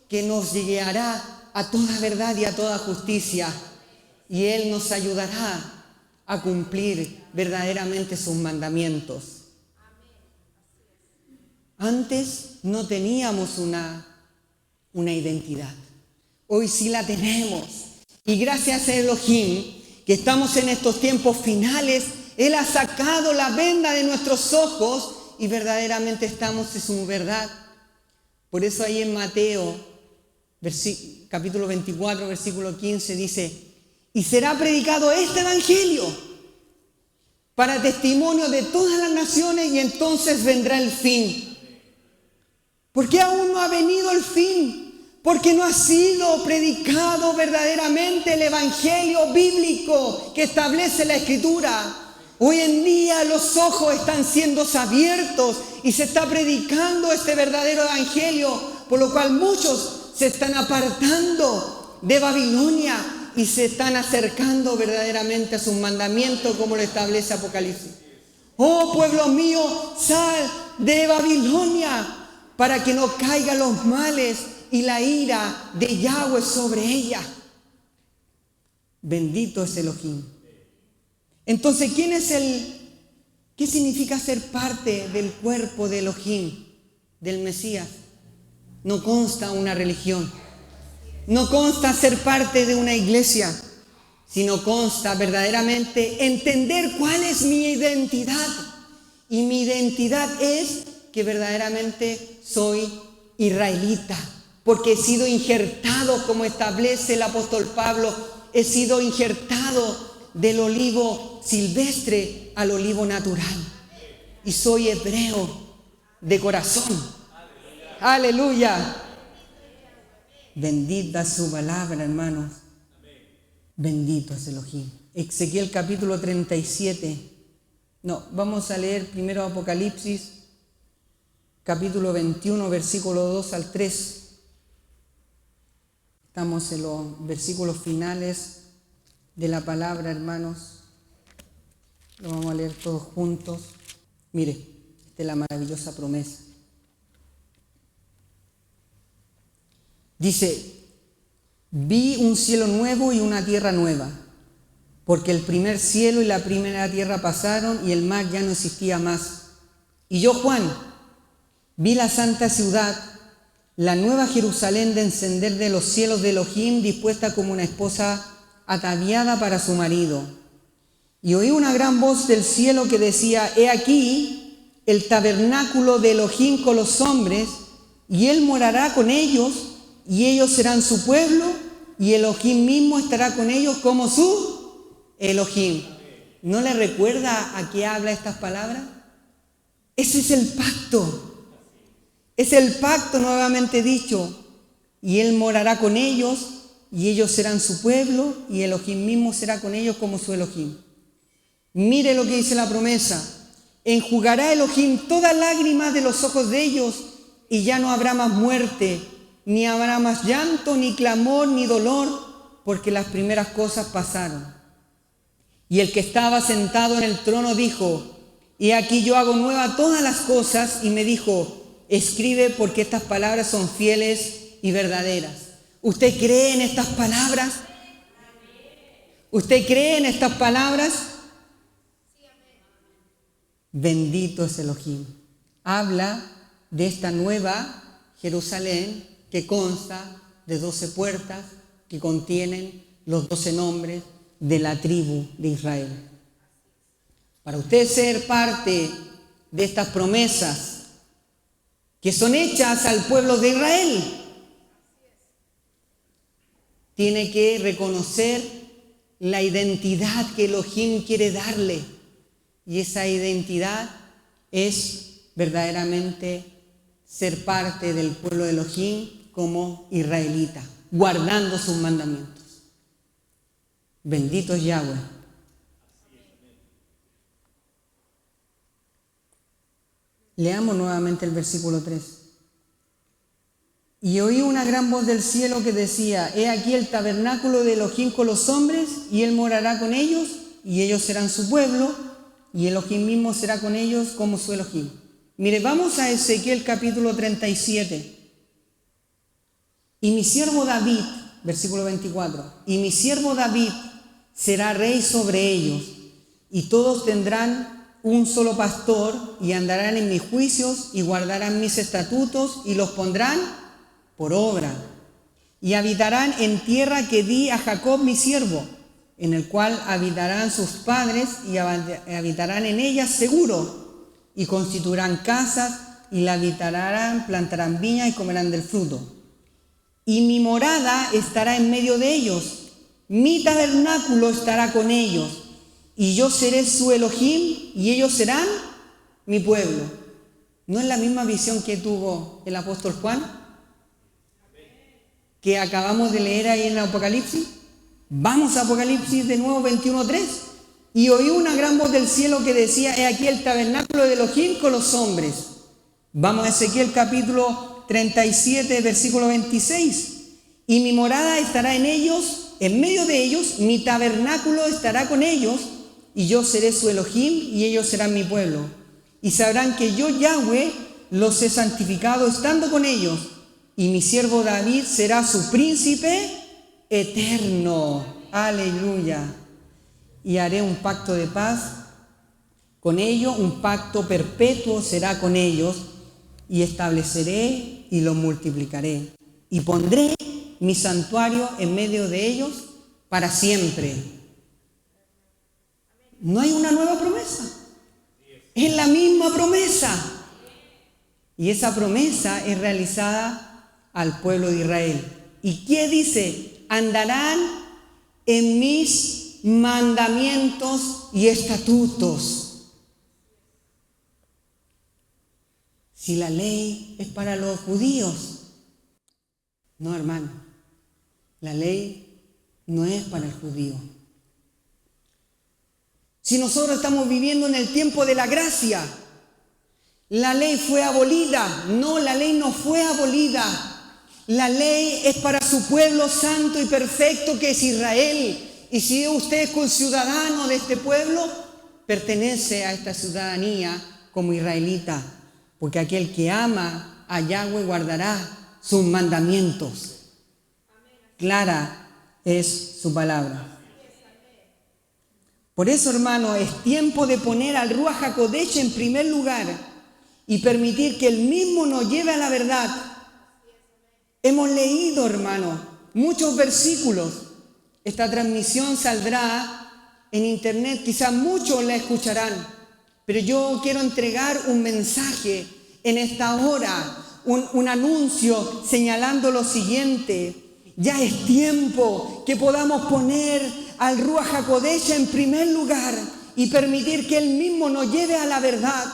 que nos guiará a toda verdad y a toda justicia. Y Él nos ayudará a cumplir verdaderamente sus mandamientos. Antes no teníamos una identidad. Hoy sí la tenemos. Y gracias a Elohim, que estamos en estos tiempos finales, Él ha sacado la venda de nuestros ojos y verdaderamente estamos en su verdad. Por eso ahí en Mateo, capítulo 24, versículo 15, dice: y será predicado este evangelio para testimonio de todas las naciones, y entonces vendrá el fin. ¿Por qué aún no ha venido el fin? Porque no ha sido predicado verdaderamente el evangelio bíblico que establece la Escritura. Hoy en día los ojos están siendo abiertos y se está predicando este verdadero evangelio, por lo cual muchos se están apartando de Babilonia y se están acercando verdaderamente a sus mandamientos como lo establece Apocalipsis. Oh pueblo mío, sal de Babilonia para que no caigan los males y la ira de Yahweh sobre ella. Bendito es Elohim. Entonces, ¿qué significa ser parte del cuerpo de Elohim, del Mesías? No consta una religión, no consta ser parte de una iglesia, sino consta verdaderamente entender cuál es mi identidad. Y mi identidad es que verdaderamente soy israelita, porque he sido injertado, como establece el apóstol Pablo, he sido injertado del olivo silvestre al olivo natural. Y soy hebreo de corazón. Aleluya. Bendita su palabra, hermanos. Bendito es Elohim. Ezequiel capítulo 37. No, vamos a leer primero Apocalipsis capítulo 21, versículo 2 al 3. Estamos en los versículos finales de la palabra, hermanos. Lo vamos a leer todos juntos. Mire, esta es la maravillosa promesa. Dice: vi un cielo nuevo y una tierra nueva, porque el primer cielo y la primera tierra pasaron y el mar ya no existía más. Y yo, Juan, vi la santa ciudad, la nueva Jerusalén, descender de los cielos de Elohim, dispuesta como una esposa ataviada para su marido. Y oí una gran voz del cielo que decía: he aquí el tabernáculo de Elohim con los hombres, y él morará con ellos, y ellos serán su pueblo, y Elohim mismo estará con ellos como su Elohim. ¿No le recuerda a qué habla estas palabras? Ese es el pacto. Es el pacto nuevamente dicho. Y él morará con ellos, y ellos serán su pueblo, y Elohim mismo será con ellos como su Elohim. Mire lo que dice la promesa: enjugará Elohim toda lágrima de los ojos de ellos, y ya no habrá más muerte, ni habrá más llanto, ni clamor, ni dolor, porque las primeras cosas pasaron. Y el que estaba sentado en el trono dijo: he aquí yo hago nueva todas las cosas, y me dijo: escribe, porque estas palabras son fieles y verdaderas. ¿Usted cree en estas palabras? ¿Usted cree en estas palabras? Bendito es Elohim. Habla de esta nueva Jerusalén que consta de 12 puertas que contienen los 12 nombres de la tribu de Israel. Para usted ser parte de estas promesas que son hechas al pueblo de Israel, tiene que reconocer la identidad que Elohim quiere darle. Y esa identidad es verdaderamente ser parte del pueblo de Elohim como israelita, guardando sus mandamientos. Bendito es Yahweh. Leamos nuevamente el versículo 3. Y oí una gran voz del cielo que decía: he aquí el tabernáculo de Elohim con los hombres, y él morará con ellos, y ellos serán su pueblo, y Elohim mismo será con ellos como su Elohim. Mire, vamos a Ezequiel capítulo 37. Y mi siervo David, versículo 24, y mi siervo David será rey sobre ellos, y todos tendrán un solo pastor, y andarán en mis juicios, y guardarán mis estatutos, y los pondrán por obra. Y habitarán en tierra que di a Jacob mi siervo, en el cual habitarán sus padres, y habitarán en ella seguro, y constituirán casas, y la habitarán, plantarán viñas, y comerán del fruto. Y mi morada estará en medio de ellos, mi tabernáculo estará con ellos, y yo seré su Elohim, y ellos serán mi pueblo. ¿No es la misma visión que tuvo el apóstol Juan, que acabamos de leer ahí en Apocalipsis? Vamos a Apocalipsis de nuevo 21:3. Y oí una gran voz del cielo que decía: he aquí el tabernáculo de Elohim con los hombres. Vamos a Ezequiel capítulo 37, versículo 26. Y mi morada estará en ellos, en medio de ellos, mi tabernáculo estará con ellos, y yo seré su Elohim, y ellos serán mi pueblo. Y sabrán que yo, Yahweh, los he santificado estando con ellos, y mi siervo David será su príncipe eterno. Aleluya. Y haré un pacto de paz con ellos, un pacto perpetuo será con ellos, y estableceré y los multiplicaré. Y pondré mi santuario en medio de ellos para siempre. No hay una nueva promesa. Es la misma promesa. Y esa promesa es realizada al pueblo de Israel. ¿Y qué dice? Andarán en mis mandamientos y estatutos. Si la ley es para los judíos, no, hermano, la ley no es para el judío. Si nosotros estamos viviendo en el tiempo de la gracia, la ley fue abolida. No, la ley no fue abolida. La ley es para su pueblo santo y perfecto que es Israel. Y si usted es conciudadano de este pueblo, pertenece a esta ciudadanía como israelita. Porque aquel que ama a Yahweh guardará sus mandamientos. Clara es su palabra. Por eso, hermano, es tiempo de poner al Ruach HaKodesh en primer lugar y permitir que Él mismo nos lleve a la verdad. Hemos leído, hermano, muchos versículos. Esta transmisión saldrá en internet, quizás muchos la escucharán, pero yo quiero entregar un mensaje en esta hora, un anuncio señalando lo siguiente. Ya es tiempo que podamos poner al Ruach HaKodesh en primer lugar y permitir que Él mismo nos lleve a la verdad.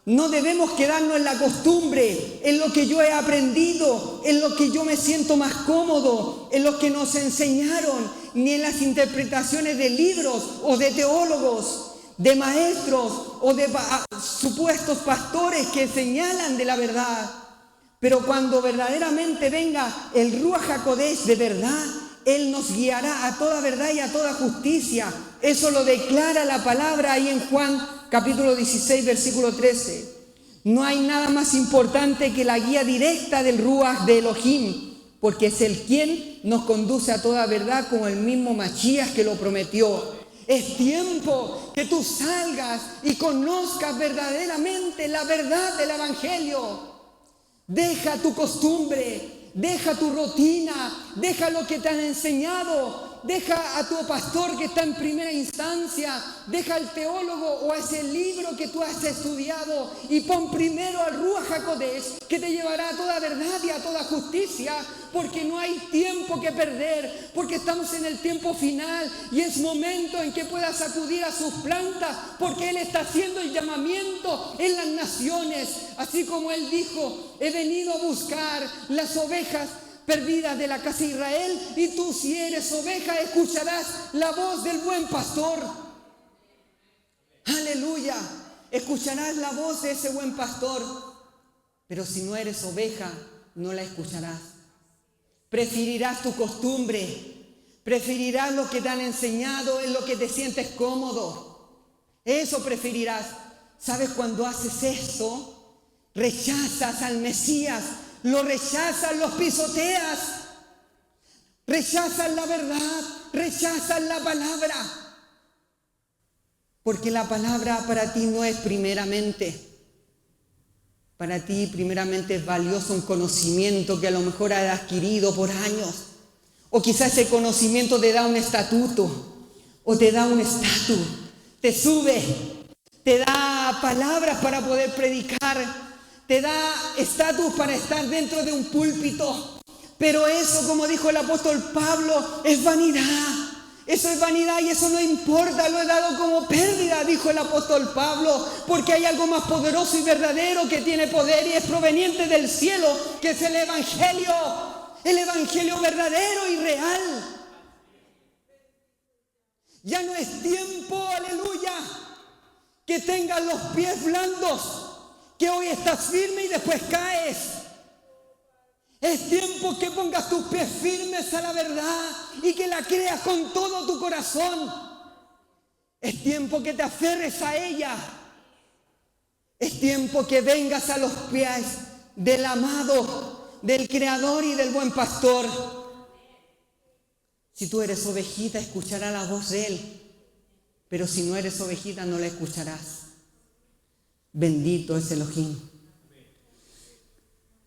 No debemos quedarnos en la costumbre, en lo que yo he aprendido, en lo que yo me siento más cómodo, en lo que nos enseñaron, ni en las interpretaciones de libros o de teólogos, de maestros o de supuestos pastores que señalan de la verdad. Pero cuando verdaderamente venga el Ruach HaKodesh de verdad, Él nos guiará a toda verdad y a toda justicia. Eso lo declara la palabra ahí en Juan capítulo 16, versículo 13. No hay nada más importante que la guía directa del Ruach de Elohim, porque es Él quien nos conduce a toda verdad, como el mismo Mashiach que lo prometió. Es tiempo que tú salgas y conozcas verdaderamente la verdad del Evangelio. Deja tu costumbre, deja tu rutina, deja lo que te han enseñado, deja a tu pastor que está en primera instancia, deja al teólogo o a ese libro que tú has estudiado y pon primero al Ruach HaKodesh, que te llevará a toda verdad y a toda justicia, porque no hay tiempo que perder, porque estamos en el tiempo final y es momento en que puedas acudir a sus plantas, porque Él está haciendo el llamamiento en las naciones, así como Él dijo: he venido a buscar las ovejas perdidas de la casa de Israel, y tú, si eres oveja, escucharás la voz del buen pastor. Aleluya, escucharás la voz de ese buen pastor, pero si no eres oveja, no la escucharás. Preferirás tu costumbre, preferirás lo que te han enseñado, en lo que te sientes cómodo. Eso preferirás. ¿Sabes? Cuando haces eso, rechazas al Mesías, lo rechazas, los pisoteas, rechazas la verdad, rechazas la palabra. Porque la palabra para ti no es primeramente. Para ti primeramente es valioso un conocimiento que a lo mejor has adquirido por años. O quizás ese conocimiento te da un estatuto o te da un estatus, te sube, te da palabras para poder predicar, te da estatus para estar dentro de un púlpito. Pero eso, como dijo el apóstol Pablo, es vanidad. Eso es vanidad y eso no importa, lo he dado como pérdida, dijo el apóstol Pablo, porque hay algo más poderoso y verdadero que tiene poder y es proveniente del cielo, que es el Evangelio verdadero y real. Ya no es tiempo, aleluya, que tengas los pies blandos, que hoy estás firme y después caes. Es tiempo que pongas tus pies firmes a la verdad y que la creas con todo tu corazón. Es tiempo que te aferres a ella. Es tiempo que vengas a los pies del amado, del Creador y del buen pastor. Si tú eres ovejita, escucharás la voz de Él. Pero si no eres ovejita, no la escucharás. Bendito es Elohim.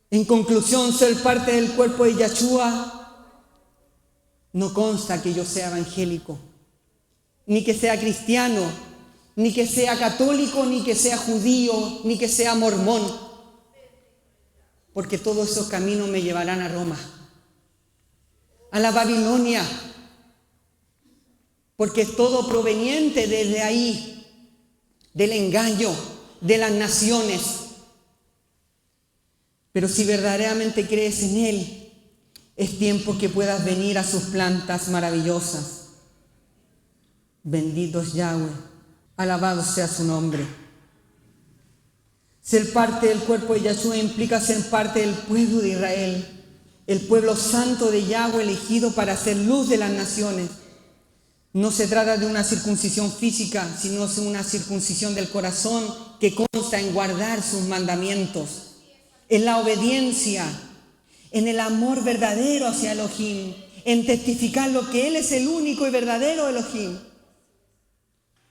En conclusión, ser parte del cuerpo de Yahshua no consta que yo sea evangélico, ni que sea cristiano, ni que sea católico, ni que sea judío, ni que sea mormón, porque todos esos caminos me llevarán a Roma, a la Babilonia, porque es todo proveniente desde ahí, del engaño de las naciones. Pero si verdaderamente crees en Él, es tiempo que puedas venir a sus plantas maravillosas. Bendito es Yahweh, alabado sea su nombre. Ser parte del cuerpo de Yahshua implica ser parte del pueblo de Israel, el pueblo santo de Yahweh elegido para ser luz de las naciones. No se trata de una circuncisión física, sino de una circuncisión del corazón que consta en guardar sus mandamientos, en la obediencia, en el amor verdadero hacia Elohim, en testificar lo que Él es el único y verdadero Elohim.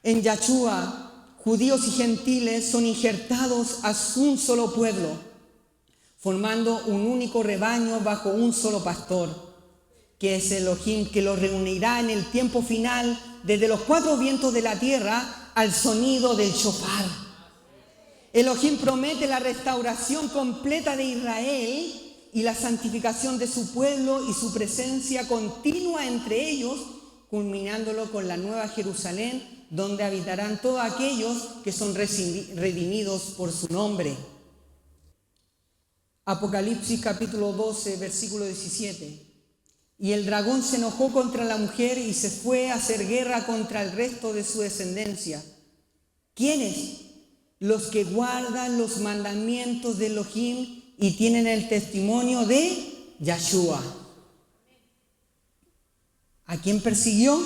En Yahshua, judíos y gentiles son injertados a un solo pueblo, formando un único rebaño bajo un solo pastor, que es Elohim, que los reunirá en el tiempo final desde los cuatro vientos de la tierra al sonido del shofar. Elohim promete la restauración completa de Israel y la santificación de su pueblo y su presencia continua entre ellos, culminándolo con la nueva Jerusalén, donde habitarán todos aquellos que son redimidos por su nombre. Apocalipsis capítulo 12, versículo 17. Y el dragón se enojó contra la mujer y se fue a hacer guerra contra el resto de su descendencia. ¿Quiénes? Los que guardan los mandamientos de Elohim y tienen el testimonio de Yahshua. ¿A quién persiguió?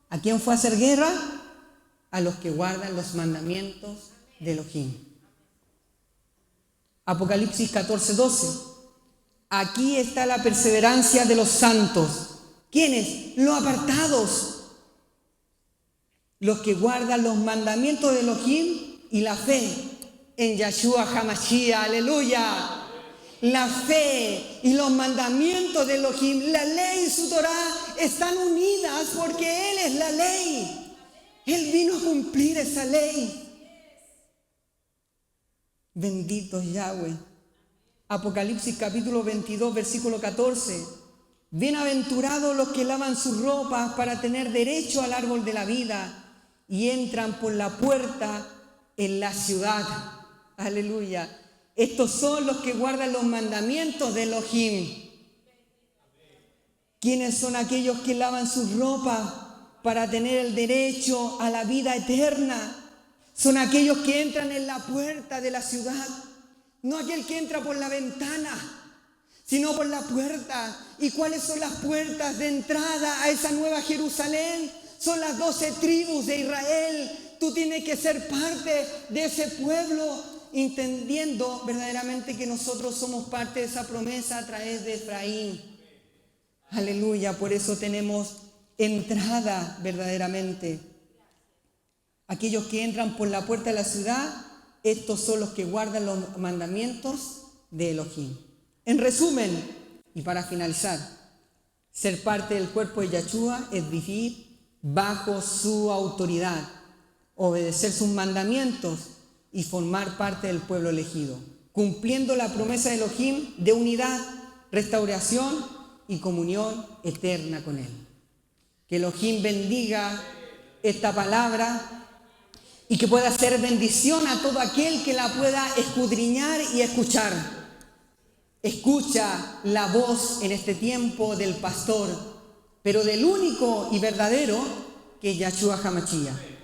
¿A quién fue a hacer guerra? A los que guardan los mandamientos de Elohim. Apocalipsis 14, 12. Aquí está la perseverancia de los santos. ¿Quiénes? Los apartados. Los que guardan los mandamientos de Elohim y la fe en Yahshua HaMashiach. Aleluya. La fe y los mandamientos de Elohim, la ley y su Torah están unidas porque Él es la ley. Él vino a cumplir esa ley. Bendito es Yahweh. Apocalipsis capítulo 22, versículo 14. Bienaventurados los que lavan sus ropas para tener derecho al árbol de la vida y entran por la puerta en la ciudad. Aleluya. Estos son los que guardan los mandamientos de Elohim. ¿Quiénes son aquellos que lavan sus ropas para tener el derecho a la vida eterna? Son aquellos que entran en la puerta de la ciudad. No aquel que entra por la ventana, sino por la puerta. ¿Y cuáles son las puertas de entrada a esa nueva Jerusalén? Son las 12 tribus de Israel. Tú tienes que ser parte de ese pueblo, entendiendo verdaderamente que nosotros somos parte de esa promesa a través de Efraín. Aleluya, por eso tenemos entrada verdaderamente. Aquellos que entran por la puerta de la ciudad, estos son los que guardan los mandamientos de Elohim. En resumen, y para finalizar, ser parte del cuerpo de Yahshua es vivir bajo su autoridad, obedecer sus mandamientos y formar parte del pueblo elegido, cumpliendo la promesa de Elohim de unidad, restauración y comunión eterna con Él. Que Elohim bendiga esta palabra y que pueda ser bendición a todo aquel que la pueda escudriñar y escuchar. Escucha la voz en este tiempo del pastor, pero del único y verdadero que es Yahshua HaMashiach.